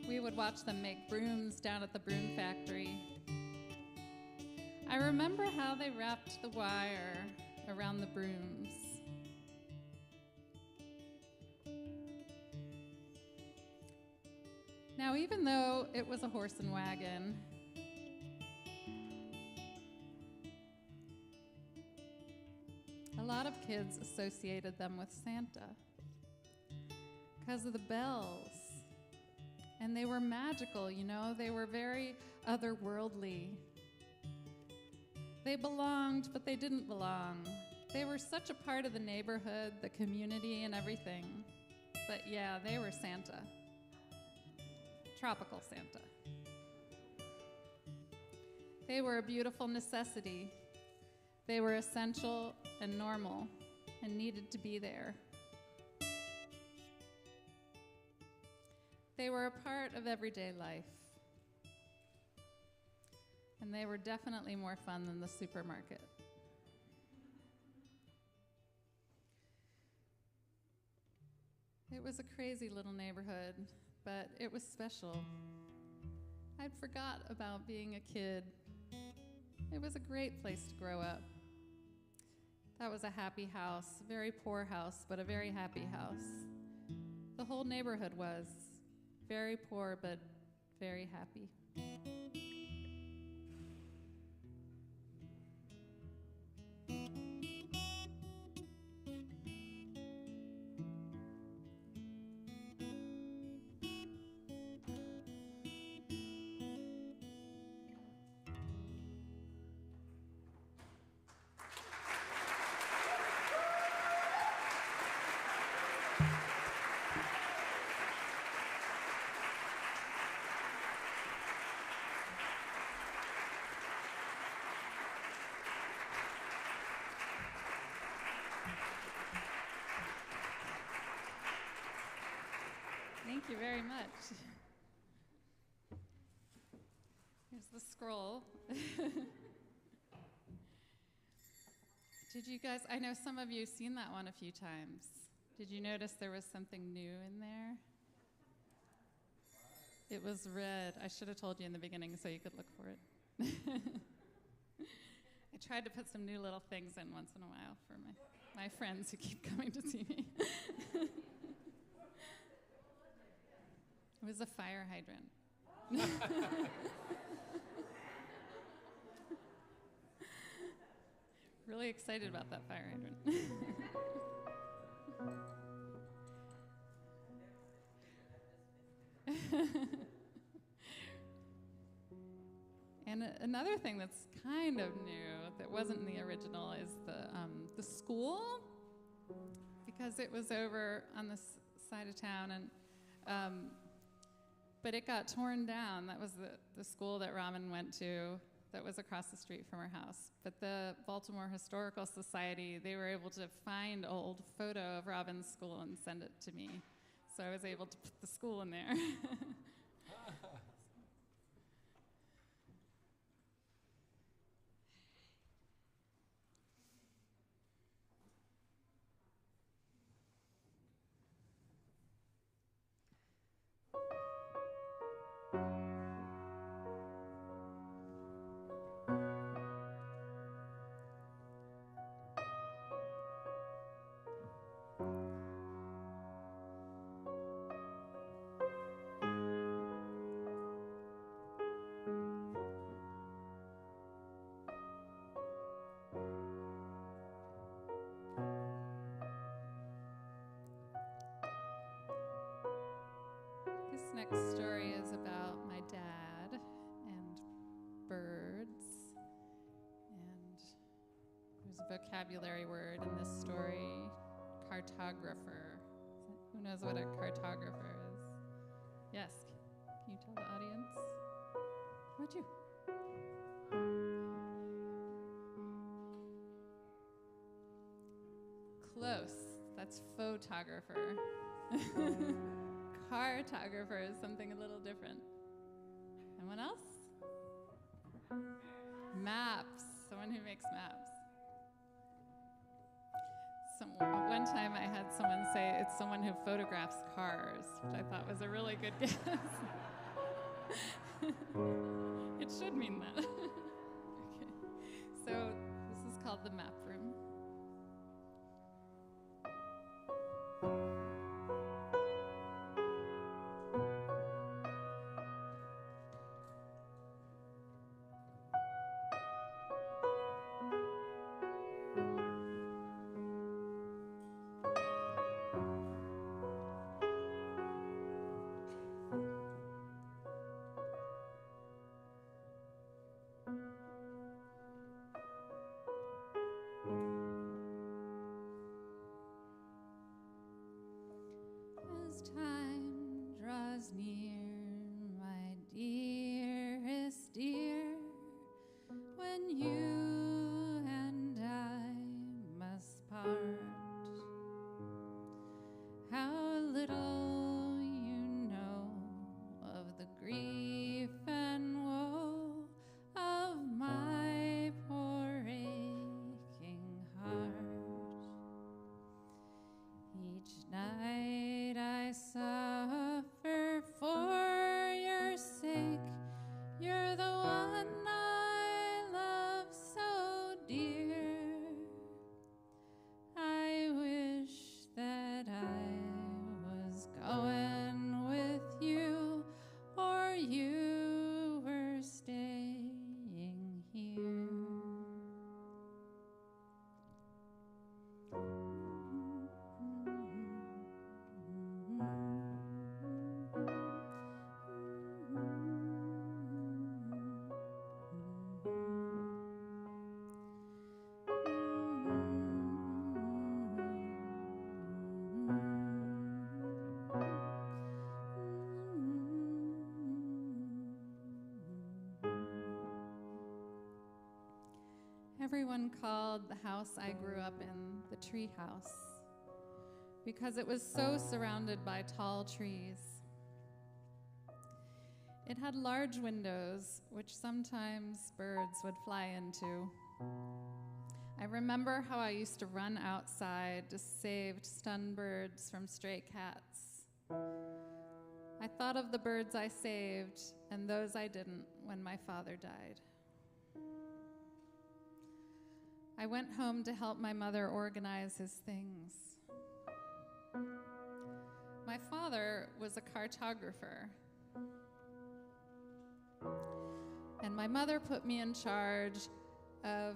We would watch them make brooms down at the broom factory. I remember how they wrapped the wire around the brooms. Now, even though it was a horse and wagon, a lot of kids associated them with Santa because of the bells. And they were magical, you know, they were very otherworldly. They belonged, but they didn't belong. They were such a part of the neighborhood, the community, and everything. but yeah, they were Santa. Tropical Santa. They were a beautiful necessity. They were essential and normal and needed to be there. They were a part of everyday life. And they were definitely more fun than the supermarket. It was a crazy little neighborhood, but it was special. I'd forgot about being a kid. It was a great place to grow up. That was a happy house, a very poor house, but a very happy house. The whole neighborhood was very poor, but very happy. Thank you very much. Here's the scroll. Did you guys, I know some of you have seen that one a few times. Did you notice there was something new in there? It was red. I should have told you in the beginning so you could look for it. I tried to put some new little things in once in a while for my friends who keep coming to see me. It was a fire hydrant. Really excited about that fire hydrant. And another thing that's kind of new that wasn't in the original is the school, because it was over on this side of town, and but it got torn down. That was the school that Raman went to that was across the street from our house. But the Baltimore Historical Society, they were able to find old photo of Robin's school and send it to me. So I was able to put the school in there. This next story is about my dad and birds, and there's a vocabulary word in this story, cartographer. Who knows what a cartographer is? Yes, can you tell the audience? How about you? Close, that's photographer. Cartographer is something a little different. Anyone else? Maps, someone who makes maps. One time I had someone say it's someone who photographs cars, which I thought was a really good guess. It should mean that. Okay. So this is called the map room. Each night I suffer for your sake. You're the one I love so dear. I wish that I was going with you, or you were staying here. Everyone called the house I grew up in the tree house because it was so surrounded by tall trees. It had large windows, which sometimes birds would fly into. I remember how I used to run outside to save stunned birds from stray cats. I thought of the birds I saved and those I didn't when my father died. I went home to help my mother organize his things. My father was a cartographer, and my mother put me in charge of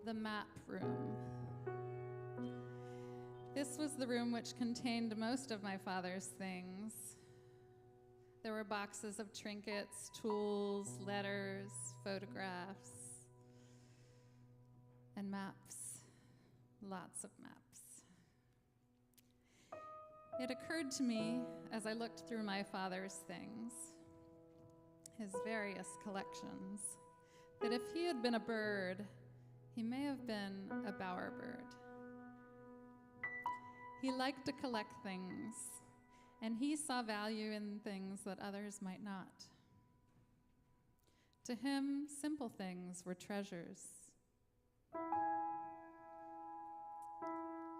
the map room. This was the room which contained most of my father's things. There were boxes of trinkets, tools, letters, photographs, and maps, lots of maps. It occurred to me as I looked through my father's things, his various collections, that if he had been a bird, he may have been a bowerbird. He liked to collect things, and he saw value in things that others might not. To him, simple things were treasures.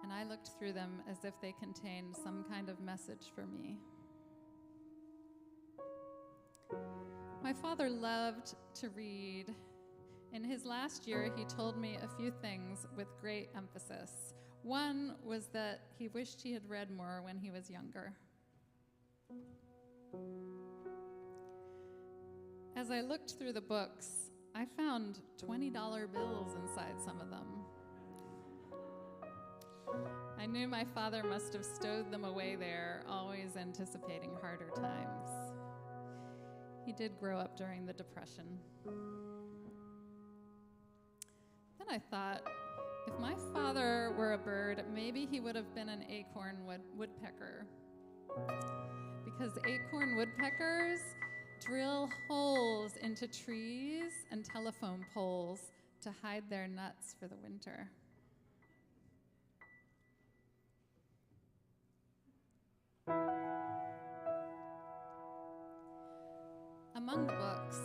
And I looked through them as if they contained some kind of message for me. My father loved to read. In his last year, he told me a few things with great emphasis. One was that he wished he had read more when he was younger. As I looked through the books, I found $20 bills inside some of them. I knew my father must have stowed them away there, always anticipating harder times. He did grow up during the Depression. Then I thought, if my father were a bird, maybe he would have been an acorn woodpecker. Because acorn woodpeckers drill holes into trees and telephone poles to hide their nuts for the winter. Among the books,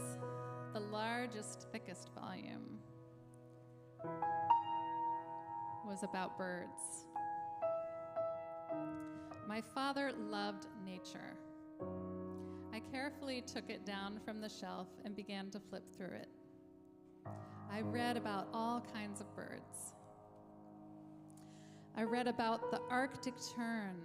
the largest, thickest volume was about birds. My father loved nature. I carefully took it down from the shelf and began to flip through it. I read about all kinds of birds. I read about the Arctic tern,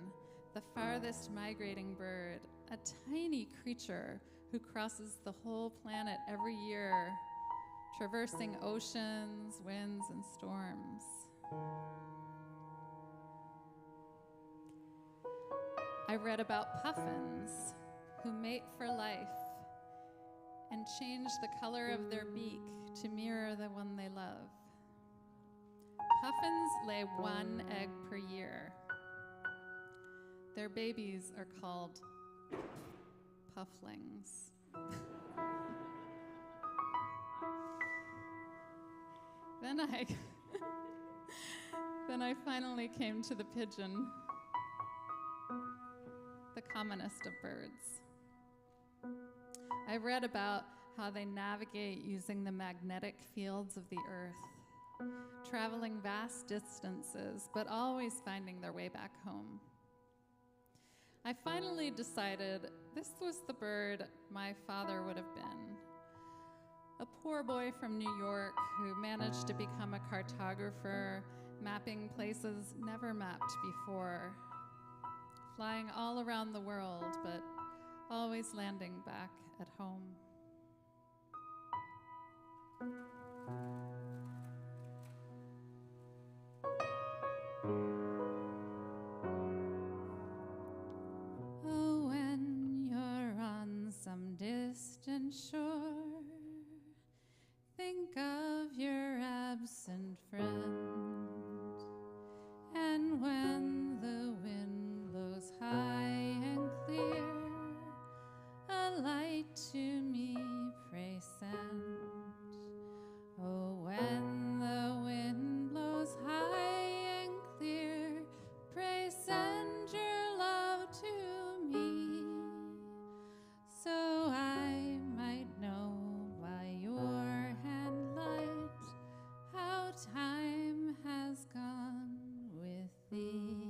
the farthest migrating bird, a tiny creature who crosses the whole planet every year, traversing oceans, winds, and storms. I read about puffins who mate for life and change the color of their beak to mirror the one they love. Puffins lay 1 egg per year. Their babies are called pufflings. Then I finally came to the pigeon, the commonest of birds. I read about how they navigate using the magnetic fields of the earth. traveling vast distances, but always finding their way back home. I finally decided this was the bird my father would have been. A poor boy from New York who managed to become a cartographer, mapping places never mapped before, flying all around the world, but always landing back at home. Oh, when you're on some distant shore, think of your absent friend. And when the wind blows high and clear, a light to me pray send. Oh, when the wind blows high and clear, pray send your love to me, so I might know by your hand light how time has gone with thee.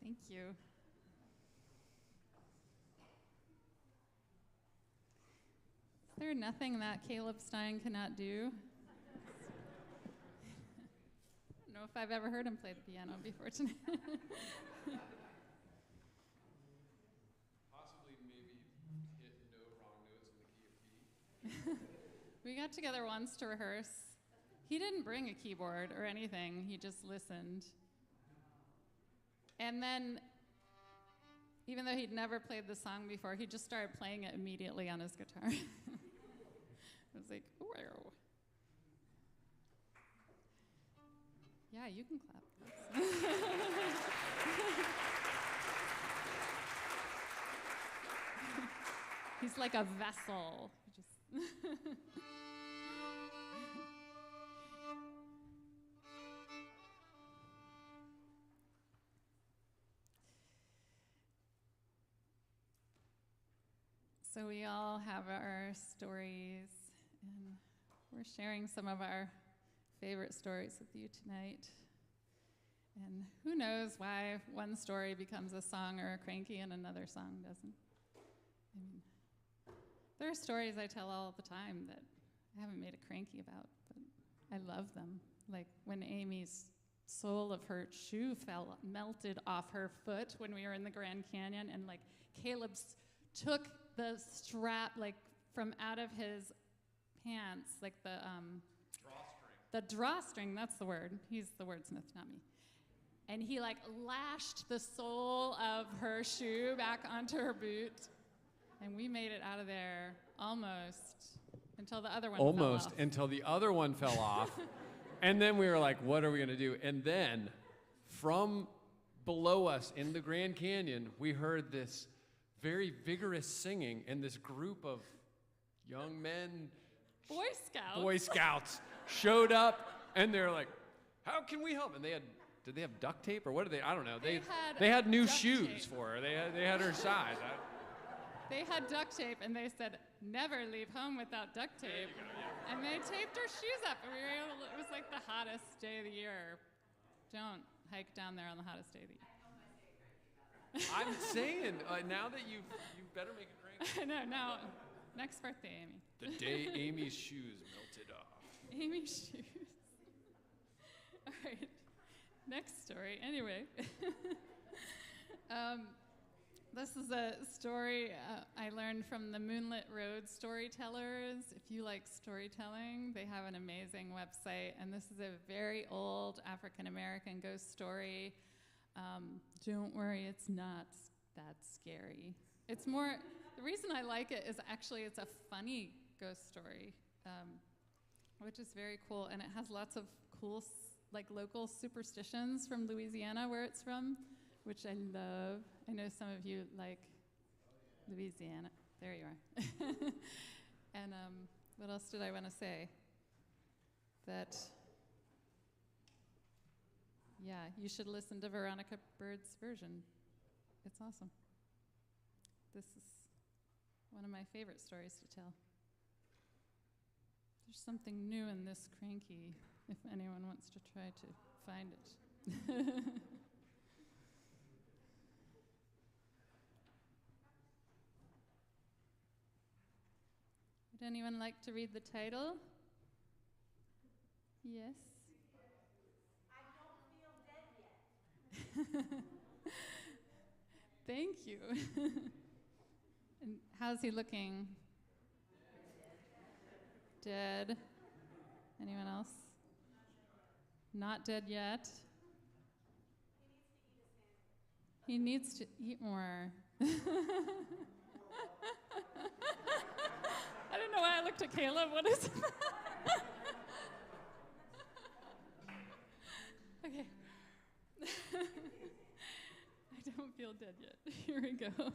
Thank you. Is there nothing that Caleb Stine cannot do? I don't know if I've ever heard him play the piano before tonight. Possibly maybe hit wrong notes in the key of D. We got together once to rehearse. He didn't bring a keyboard or anything. He just listened. And then, even though he'd never played the song before, he just started playing it immediately on his guitar. I was like, wow. Yeah, you can clap. He's like a vessel. So we all have our stories, and we're sharing some of our favorite stories with you tonight. And who knows why one story becomes a song or a cranky and another song doesn't. I mean, there are stories I tell all the time that I haven't made a cranky about, but I love them. Like when Amy's sole of her shoe melted off her foot when we were in the Grand Canyon, and like Caleb took the strap like from out of his pants, like the drawstring, that's the word. He's the wordsmith, not me. And he like lashed the sole of her shoe back onto her boot, and we made it out of there almost until the other one fell off. Almost until the other one fell off. And then we were like, what are we gonna do? And then from below us in the Grand Canyon, we heard this very vigorous singing, and this group of young men, Boy Scouts, showed up, and they're like, how can we help? And did they have duct tape, or what did they, I don't know. They had new shoes tape for her. They had her size. They had duct tape, and they said, never leave home without duct tape. And they taped her shoes up, and it was like the hottest day of the year. Don't hike down there on the hottest day of the year. I'm saying, now that you better make a cranky. I know, now, next birthday, Amy. The day Amy's shoes melted off. Amy's shoes. All right, next story. Anyway, this is a story I learned from the Moonlit Road Storytellers. If you like storytelling, they have an amazing website, and this is a very old African-American ghost story. Don't worry, it's not that scary. It's more, the reason I like it is actually it's a funny ghost story, which is very cool, and it has lots of cool, like local superstitions from Louisiana, where it's from, which I love. I know some of you like Louisiana. There you are. And what else did I want to say? That, yeah, you should listen to Veronica Bird's version. It's awesome. This is one of my favorite stories to tell. There's something new in this cranky, if anyone wants to try to find it. Would anyone like to read the title? Yes? I don't feel dead yet. Thank you. And how's he looking? Dead. Anyone else? Not dead yet. He needs to eat more. I don't know why I looked at Caleb. What is it? Okay. I don't feel dead yet. Here we go.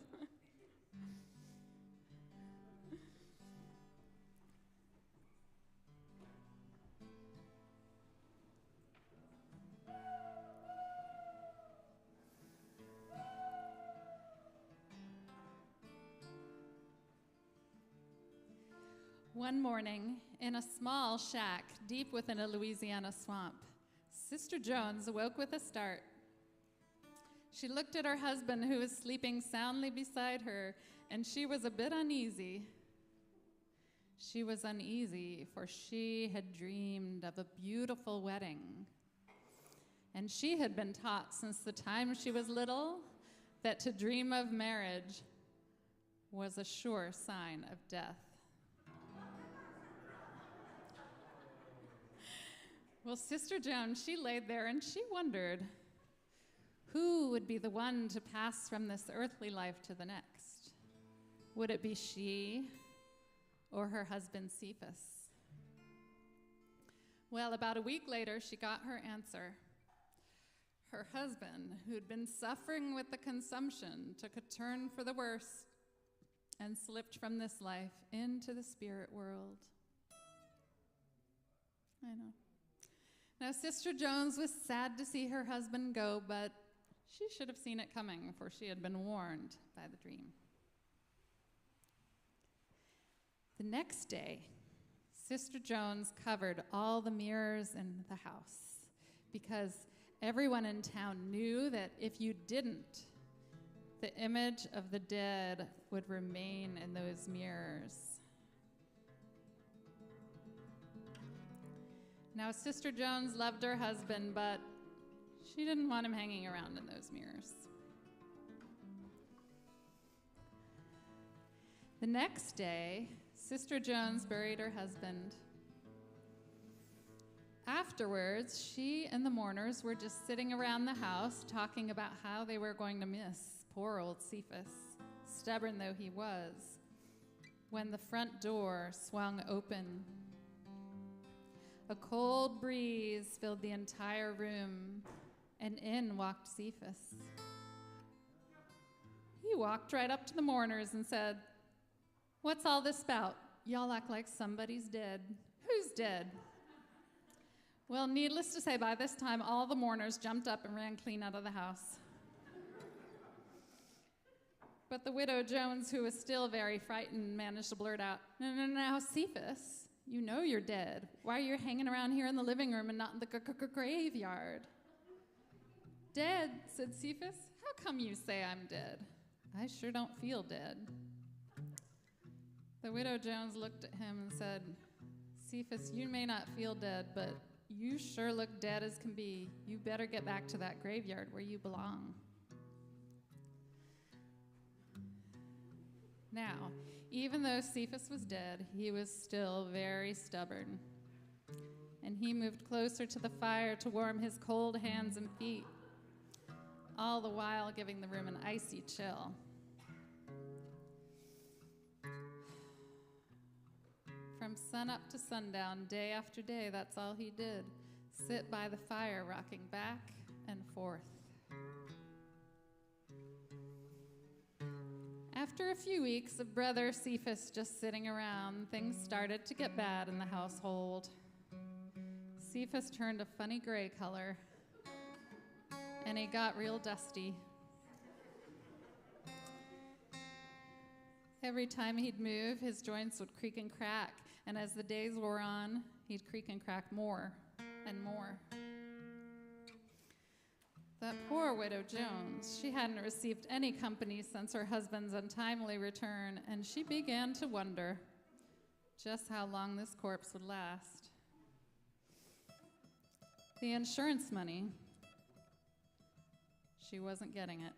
One morning, in a small shack deep within a Louisiana swamp, Sister Jones awoke with a start. She looked at her husband, who was sleeping soundly beside her, and she was a bit uneasy. She was uneasy, for she had dreamed of a beautiful wedding. And she had been taught since the time she was little that to dream of marriage was a sure sign of death. Well, Sister Joan, she laid there and she wondered who would be the one to pass from this earthly life to the next. Would it be she or her husband Cephas? Well, about a week later, she got her answer. Her husband, who'd been suffering with the consumption, took a turn for the worse and slipped from this life into the spirit world. I know. Now, Sister Jones was sad to see her husband go, but she should have seen it coming, for she had been warned by the dream. The next day, Sister Jones covered all the mirrors in the house because everyone in town knew that if you didn't, the image of the dead would remain in those mirrors. Now, Sister Jones loved her husband, but she didn't want him hanging around in those mirrors. The next day, Sister Jones buried her husband. Afterwards, she and the mourners were just sitting around the house talking about how they were going to miss poor old Cephas, stubborn though he was, when the front door swung open. A cold breeze filled the entire room, and in walked Cephas. He walked right up to the mourners and said, "What's all this about? Y'all act like somebody's dead. Who's dead?" Well, needless to say, by this time, all the mourners jumped up and ran clean out of the house. But the widow Jones, who was still very frightened, managed to blurt out, "No, Cephas, you know you're dead. Why are you hanging around here in the living room and not in the graveyard?" Dead, said Cephas. How come you say I'm dead? I sure don't feel dead. The widow Jones looked at him and said, Cephas, you may not feel dead, but you sure look dead as can be. You better get back to that graveyard where you belong. Now, even though Cephas was dead, he was still very stubborn. And he moved closer to the fire to warm his cold hands and feet, all the while giving the room an icy chill. From sunup to sundown, day after day, that's all he did. Sit by the fire, rocking back and forth. After a few weeks of brother Cephas just sitting around, things started to get bad in the household. Cephas turned a funny gray color, and he got real dusty. Every time he'd move, his joints would creak and crack, and as the days wore on, he'd creak and crack more and more. That poor widow Jones, she hadn't received any company since her husband's untimely return, and she began to wonder just how long this corpse would last. The insurance money, she wasn't getting it.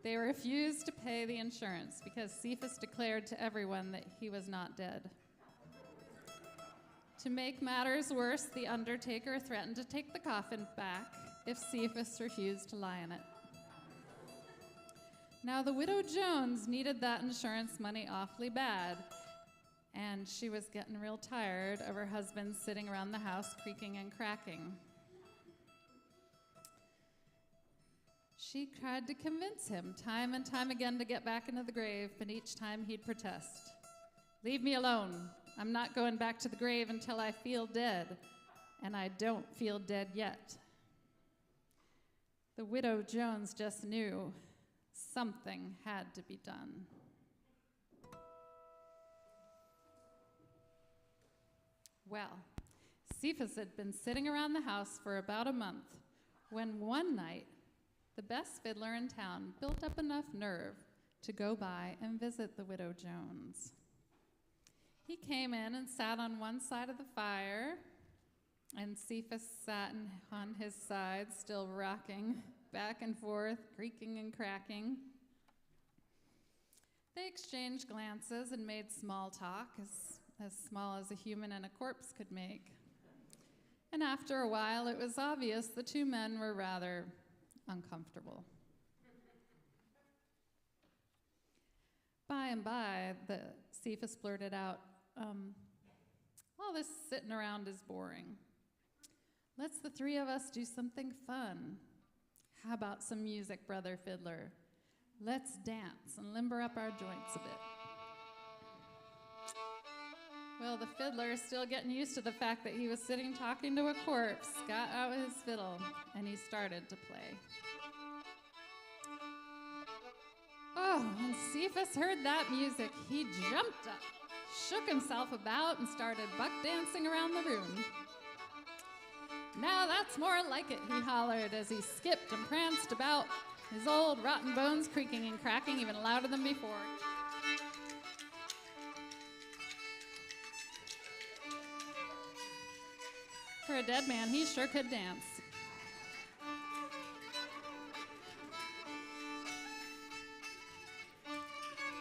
They refused to pay the insurance because Cephas declared to everyone that he was not dead. To make matters worse, the undertaker threatened to take the coffin back if Cephas refused to lie in it. Now, the widow Jones needed that insurance money awfully bad, and she was getting real tired of her husband sitting around the house creaking and cracking. She tried to convince him time and time again to get back into the grave, but each time he'd protest. Leave me alone. I'm not going back to the grave until I feel dead, and I don't feel dead yet. The widow Jones just knew something had to be done. Well, Cephas had been sitting around the house for about a month when one night the best fiddler in town built up enough nerve to go by and visit the widow Jones. He came in and sat on one side of the fire, and Cephas sat on his side, still rocking back and forth, creaking and cracking. They exchanged glances and made small talk, as small as a human and a corpse could make. And after a while, it was obvious the two men were rather uncomfortable. By and by, the Cephas blurted out, all this sitting around is boring. Let's the three of us do something fun. How about some music, brother fiddler? Let's dance and limber up our joints a bit. Well, the fiddler, still getting used to the fact that he was sitting talking to a corpse, got out his fiddle, and he started to play. Oh, when Cephas heard that music, he jumped up, shook himself about, and started buck dancing around the room. Now that's more like it, he hollered as he skipped and pranced about, his old rotten bones creaking and cracking even louder than before. For a dead man, he sure could dance.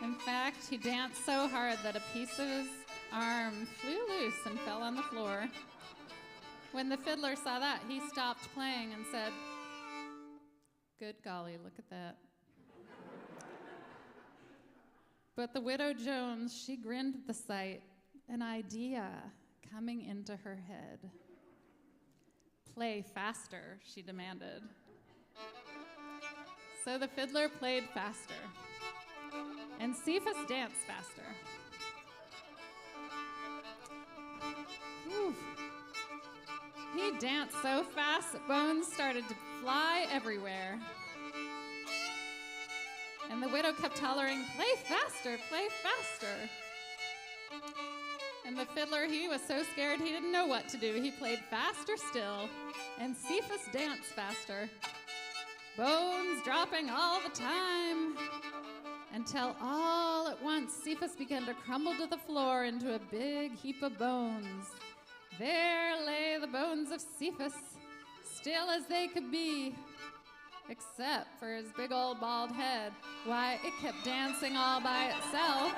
In fact, he danced so hard that a piece of his arm flew loose and fell on the floor. When the fiddler saw that, he stopped playing and said, "Good golly, look at that." But the widow Jones, she grinned at the sight, an idea coming into her head. "Play faster," she demanded. So the fiddler played faster, and Cephas danced faster. Whew. He danced so fast that bones started to fly everywhere. And the widow kept hollering, "Play faster, play faster." And the fiddler, he was so scared he didn't know what to do. He played faster still, and Cephas danced faster. bones dropping all the time, until all at once Cephas began to crumble to the floor into a big heap of bones. There lay the bones of Cephas, still as they could be, except for his big old bald head. Why, it kept dancing all by itself.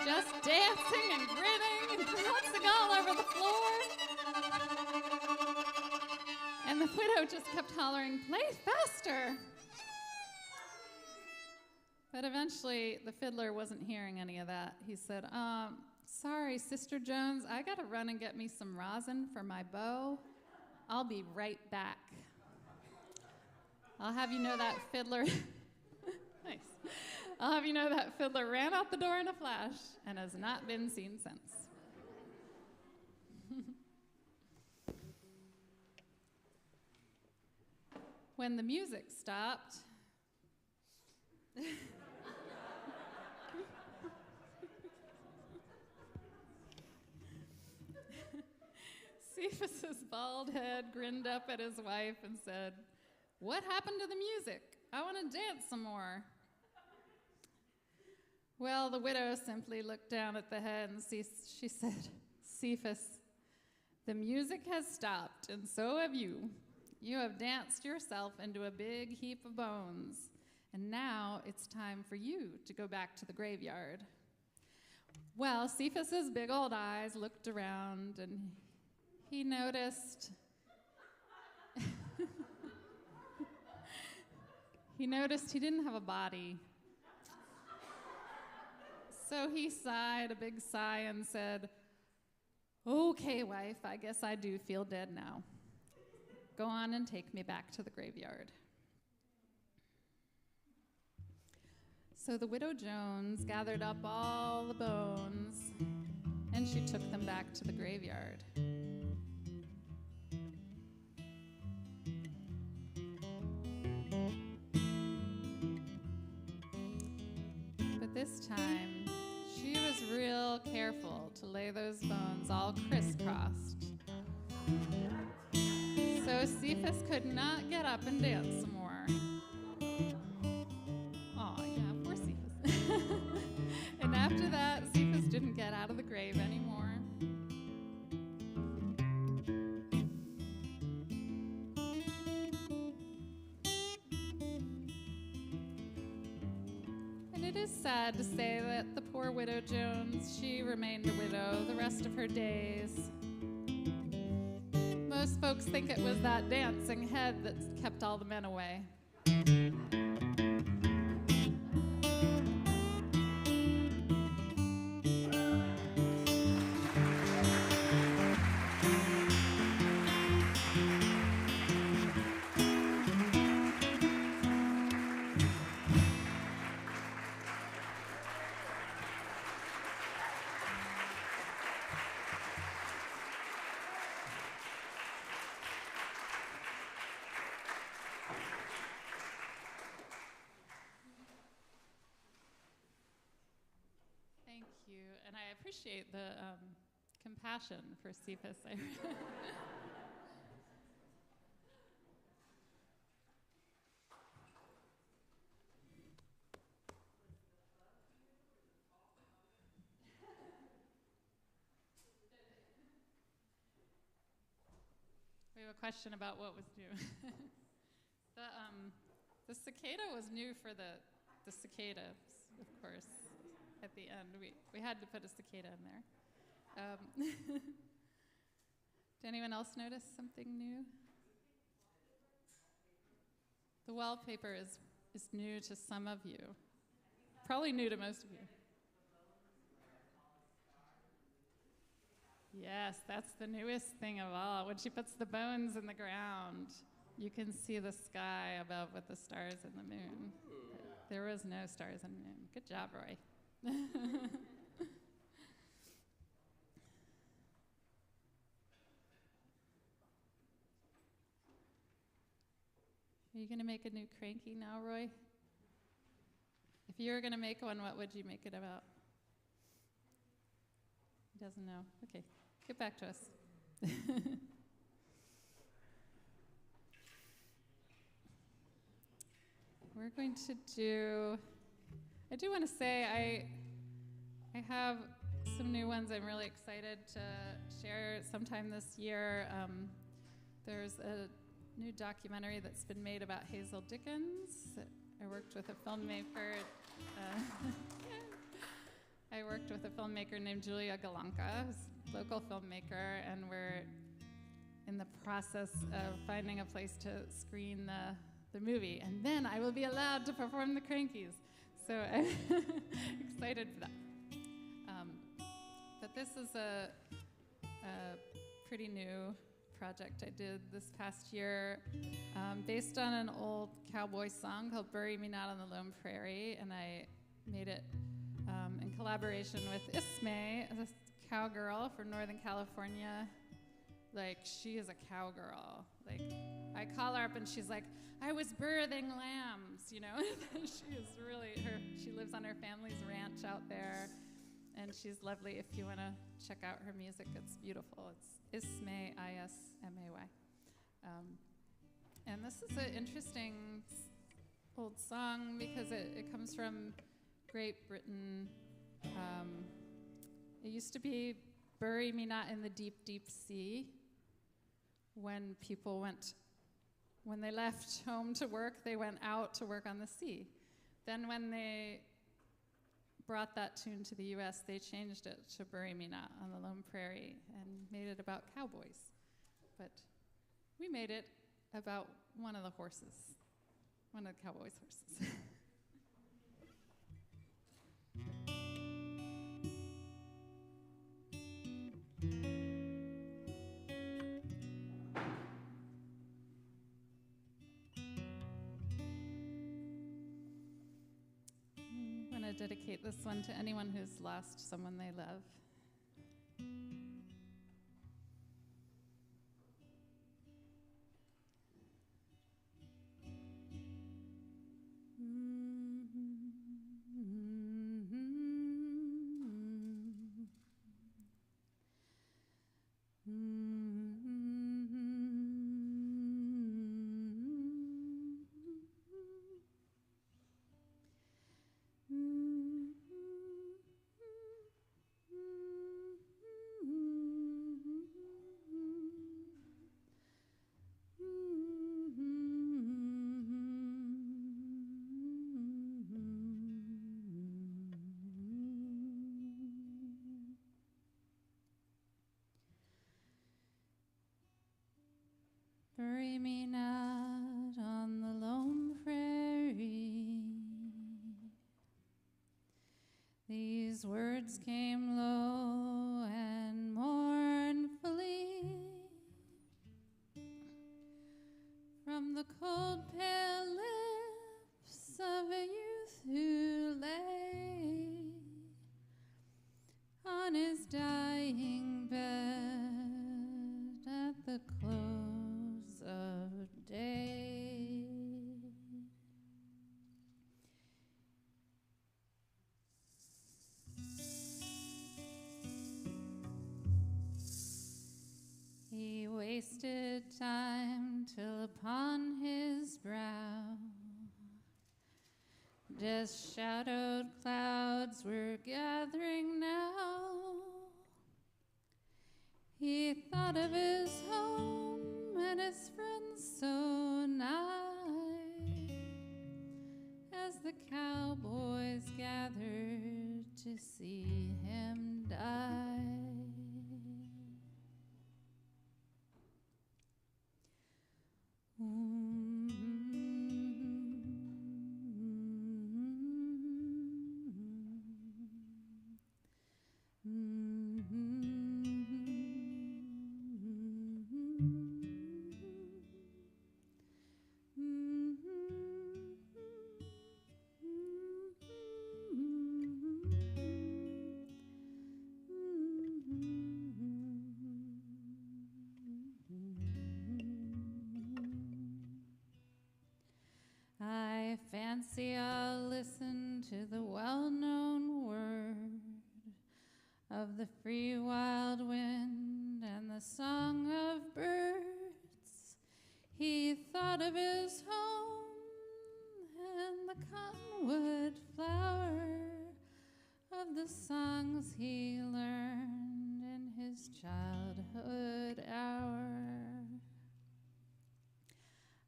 Just dancing and grinning and bouncing all over the floor. And the widow just kept hollering, "Play faster!" But eventually, the fiddler wasn't hearing any of that. He said, "Sorry, Sister Jones, I gotta run and get me some rosin for my bow. I'll be right back." I'll have you know that fiddler, nice. I'll have you know that fiddler ran out the door in a flash and has not been seen since. When the music stopped, Cephas's bald head grinned up at his wife and said, "What happened to the music? I want to dance some more." Well, the widow simply looked down at the head and she said, "Cephas, the music has stopped, and so have you. You have danced yourself into a big heap of bones, and now it's time for you to go back to the graveyard." Well, Cephas's big old eyes looked around, and he noticed he didn't have a body. So he sighed a big sigh and said, "Okay, wife, I guess I do feel dead now. Go on and take me back to the graveyard." So the widow Jones gathered up all the bones, and she took them back to the graveyard. But this time, she was real careful to lay those bones all crisscrossed. So Cephas could not get up and dance some more. Oh, yeah, poor Cephas. And after that, Cephas didn't get out of the grave anymore. And it is sad to say that the poor widow Jones, she remained a widow the rest of her days. Most folks think it was that dancing head that kept all the men away. Thank you, and I appreciate the compassion for Cephas. We have a question about what was new. The cicada was new for the cicadas, of course. At the end, we had to put a cicada in there. Did anyone else notice something new? The wallpaper is new to some of you. Probably new to most of you. Yes, that's the newest thing of all. When she puts the bones in the ground, you can see the sky above with the stars and the moon. There was no stars and moon. Good job, Roy. Are you going to make a new cranky now, Roy? If you were going to make one, what would you make it about? He doesn't know. Okay, get back to us. we're going to do, I do want to say I have some new ones I'm really excited to share sometime this year. There's a new documentary that's been made about Hazel Dickens. I worked with a filmmaker. I worked with a filmmaker named Julia Galanka, who's a local filmmaker, and we're in the process of finding a place to screen the movie. And then I will be allowed to perform the crankies. So I'm excited for that. But this is a pretty new project I did this past year, based on an old cowboy song called Bury Me Not on the Lone Prairie, and I made it in collaboration with Ismay, a cowgirl from Northern California. Like, she is a cowgirl. Like, I call her up and she's like, I was birthing lambs, you know? She is really, she lives on her family's ranch out there, and she's lovely. If you want to check out her music, it's beautiful. It's Ismay, I-S-M-A-Y. And this is an interesting old song because it comes from Great Britain. It used to be Bury Me Not in the Deep, Deep Sea. When people when they left home to work, they went out to work on the sea. Then when they brought that tune to the US, they changed it to Bury Me Not on the Lone Prairie and made it about cowboys. But we made it about one of the horses, one of the cowboys' horses. I'm going to dedicate this one to anyone who's lost someone they love. Bury me not on the lone prairie. These words came low and mournfully from the cold pale lips of a youth who lay on his dying bed at the close of day. He wasted time till upon his brow just shadowed clouds were gathering now. He thought of his home and his friends so nigh as the cowboys gathered to see him die. I fancy I'll listen to the well-known word of the free wild wind and the song of birds. He thought of his home and cottonwood flower of the songs he learned in his childhood hour.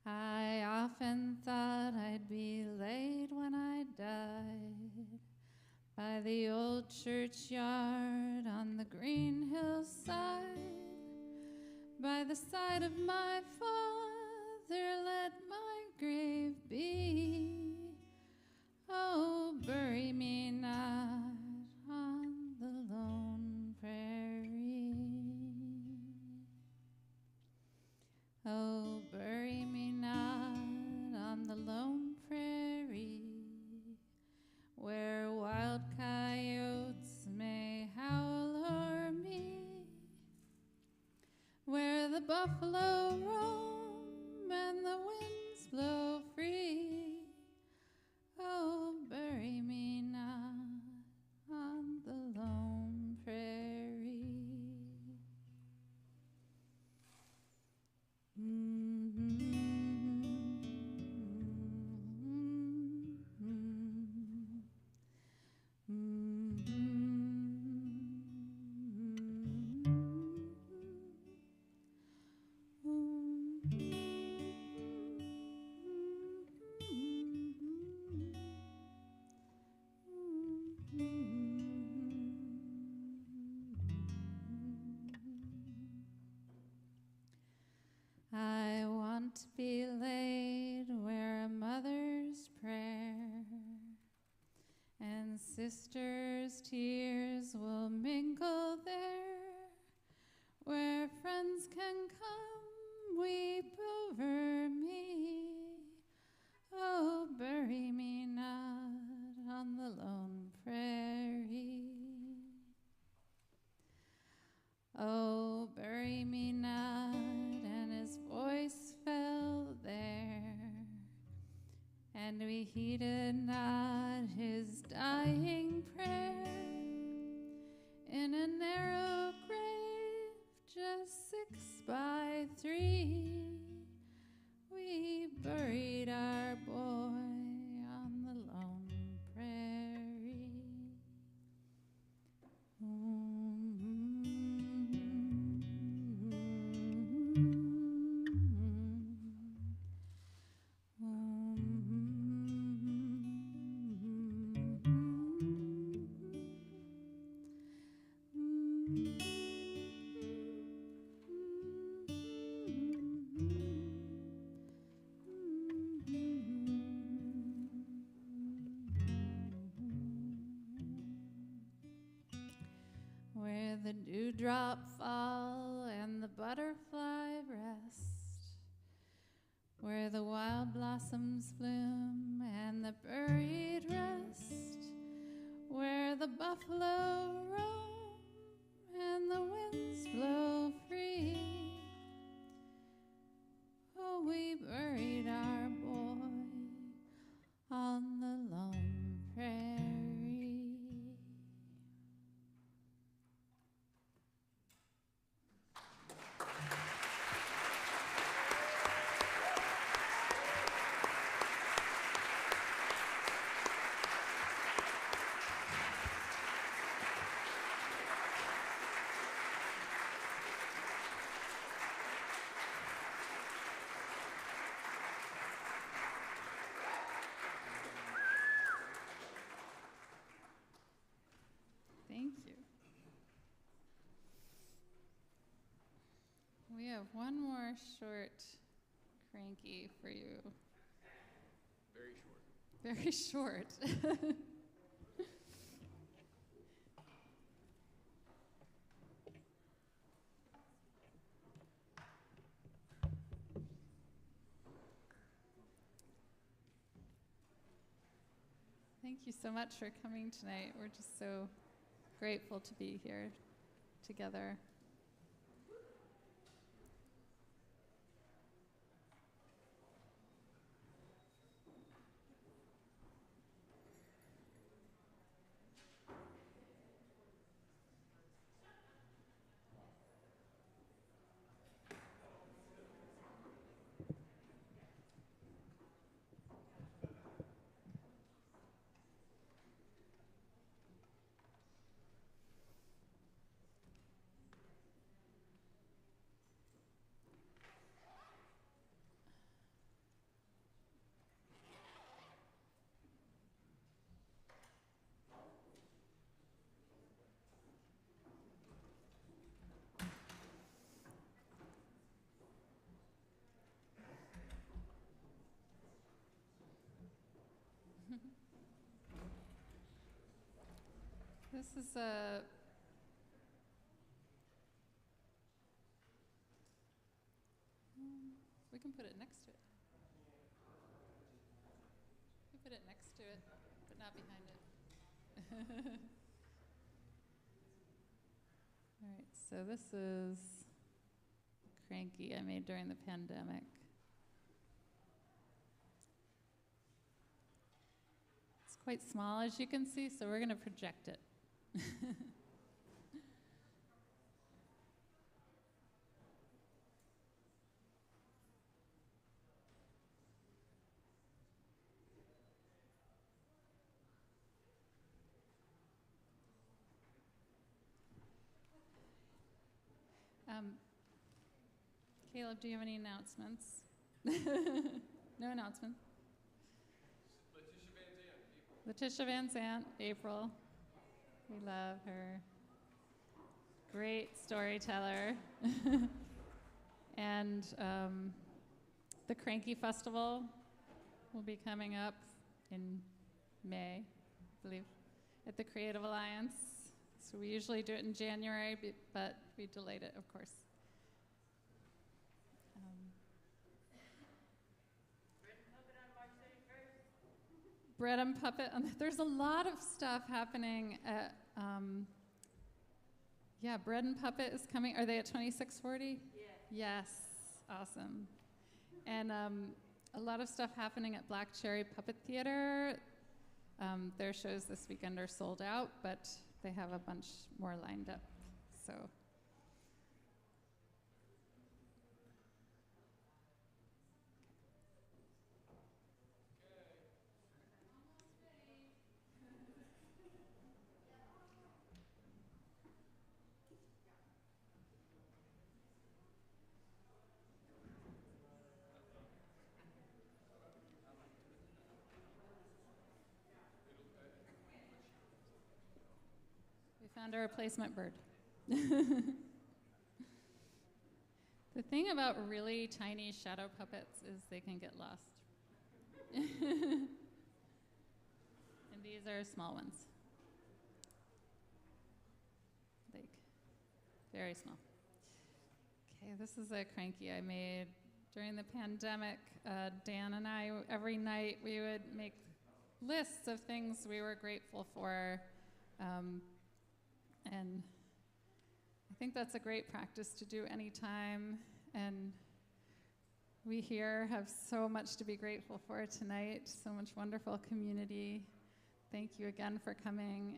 I often thought I'd be laid when I died by the old churchyard on the green hillside. By the side of my father, let my grave be. Oh, bury me not on the lone prairie. Oh, bury me not on the lone prairie, where wild coyotes may howl o'er me, where the buffalo roam and the winds blow free. Oh, bury me not on the lone prairie. I want to be laid where a mother's prayer and sister's tears will mingle there, where friends can come weep over me. Oh, bury me not on the lone prairie. Oh, bury me not, and his voice fell there, and we heeded not his dying prayer. In a narrow grave, just 6 by 3, we buried our boy on the lone prairie. Where the dewdrop fall and the butterfly rest, where the wild blossoms bloom and the buried rest, where the buffalo roam and the winds blow free. Oh, we buried our boy on the lone prairie. Thank you. We have one more short cranky for you. Very short. Very short. Thank you so much for coming tonight. We're just so grateful to be here together. this is a we can put it next to it. We put it next to it, but not behind it. All right, so this is Cranky I made during the pandemic. It's quite small, as you can see, so we're going to project it. Caleb, do you have any announcements? No announcement. Letitia Van Zant, April. We love her. Great storyteller. And the Cranky Festival will be coming up in May, I believe, at the Creative Alliance. So we usually do it in January, but we delayed it, of course. Bread and Puppet. There's a lot of stuff happening at, Bread and Puppet is coming. Are they at 2640? Yeah. Yes, awesome. And a lot of stuff happening at Black Cherry Puppet Theater. Their shows this weekend are sold out, but they have a bunch more lined up, so. Found a replacement bird. The thing about really tiny shadow puppets is they can get lost. And these are small ones. Like, very small. Okay, this is a Cranky I made during the pandemic. Dan and I, every night, we would make lists of things we were grateful for. And I think that's a great practice to do anytime. And we here have so much to be grateful for tonight, so much wonderful community. Thank you again for coming.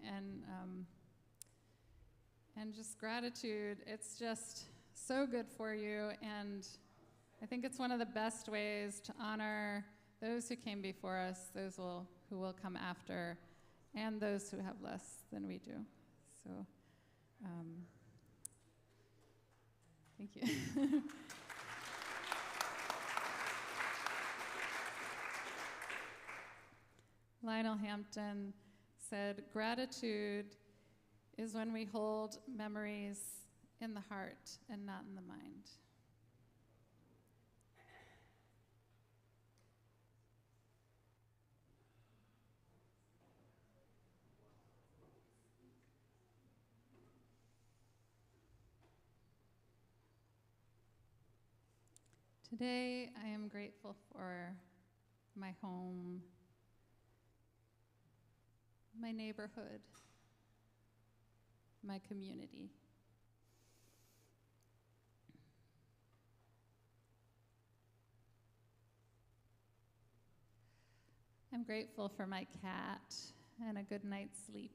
And just gratitude. It's just so good for you. And I think it's one of the best ways to honor those who came before us, those who will come after, and those who have less than we do. So, thank you. Lionel Hampton said, "Gratitude is when we hold memories in the heart and not in the mind." Today, I am grateful for my home, my neighborhood, my community. I'm grateful for my cat and a good night's sleep.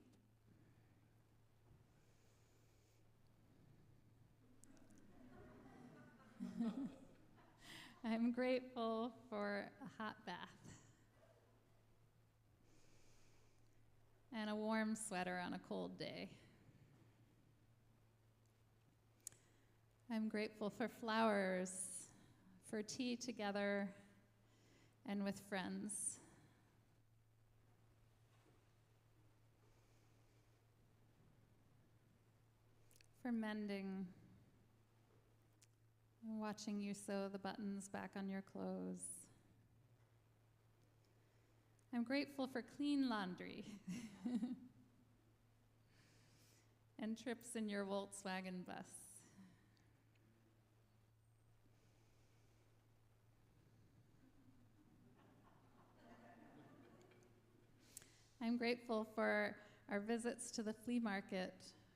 I'm grateful for a hot bath and a warm sweater on a cold day. I'm grateful for flowers, for tea together and with friends. For mending, watching you sew the buttons back on your clothes. I'm grateful for clean laundry. and trips in your Volkswagen bus. I'm grateful for our visits to the flea market,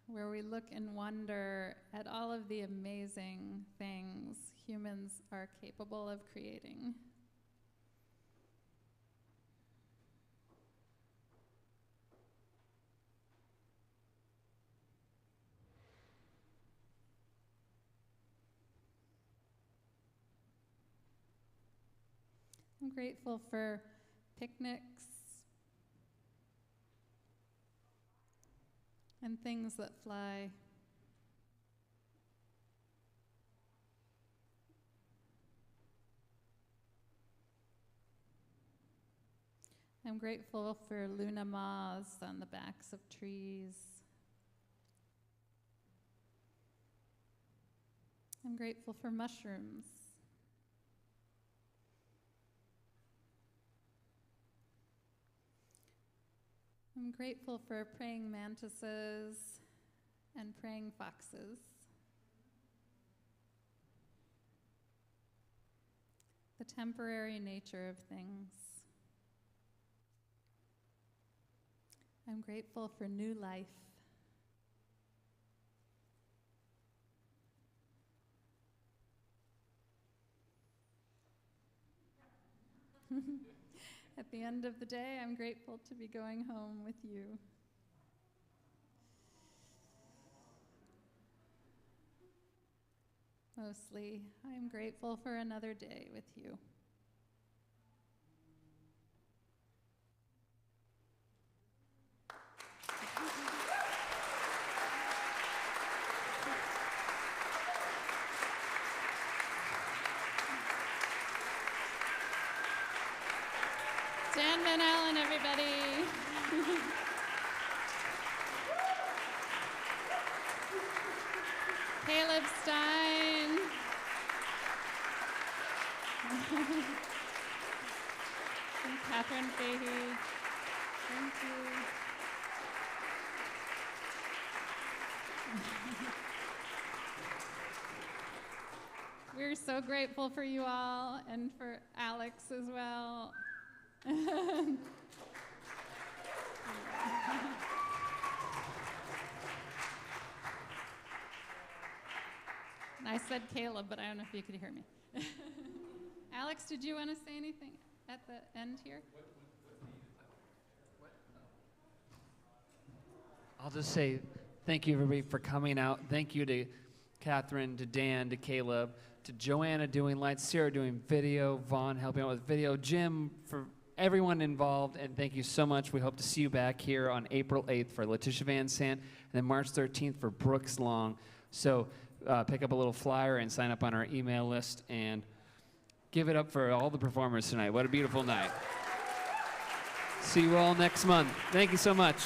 where we look and wonder at all of the amazing things humans are capable of creating. I'm grateful for picnics and things that fly. I'm grateful for Luna moths on the backs of trees. I'm grateful for mushrooms. I'm grateful for praying mantises and praying foxes. The temporary nature of things. I'm grateful for new life. At the end of the day, I'm grateful to be going home with you. Mostly, I am grateful for another day with you. Dan Van Allen, everybody. Caleb Stine. And Katherine Fahey. Thank you. We're so grateful for you all and for Alex as well. And I said Caleb, but I don't know if you could hear me. Alex, did you want to say anything at the end here? I'll just say thank you, everybody, for coming out. Thank you to Katherine, to Dan, to Caleb, to Joanna doing lights, Sarah doing video, Vaughn helping out with video, Jim, for everyone involved, and thank you so much. We hope to see you back here on April 8th for Letitia Van Sant, and then March 13th for Brooks Long. So pick up a little flyer and sign up on our email list, and give it up for all the performers tonight. What a beautiful night. See you all next month. Thank you so much.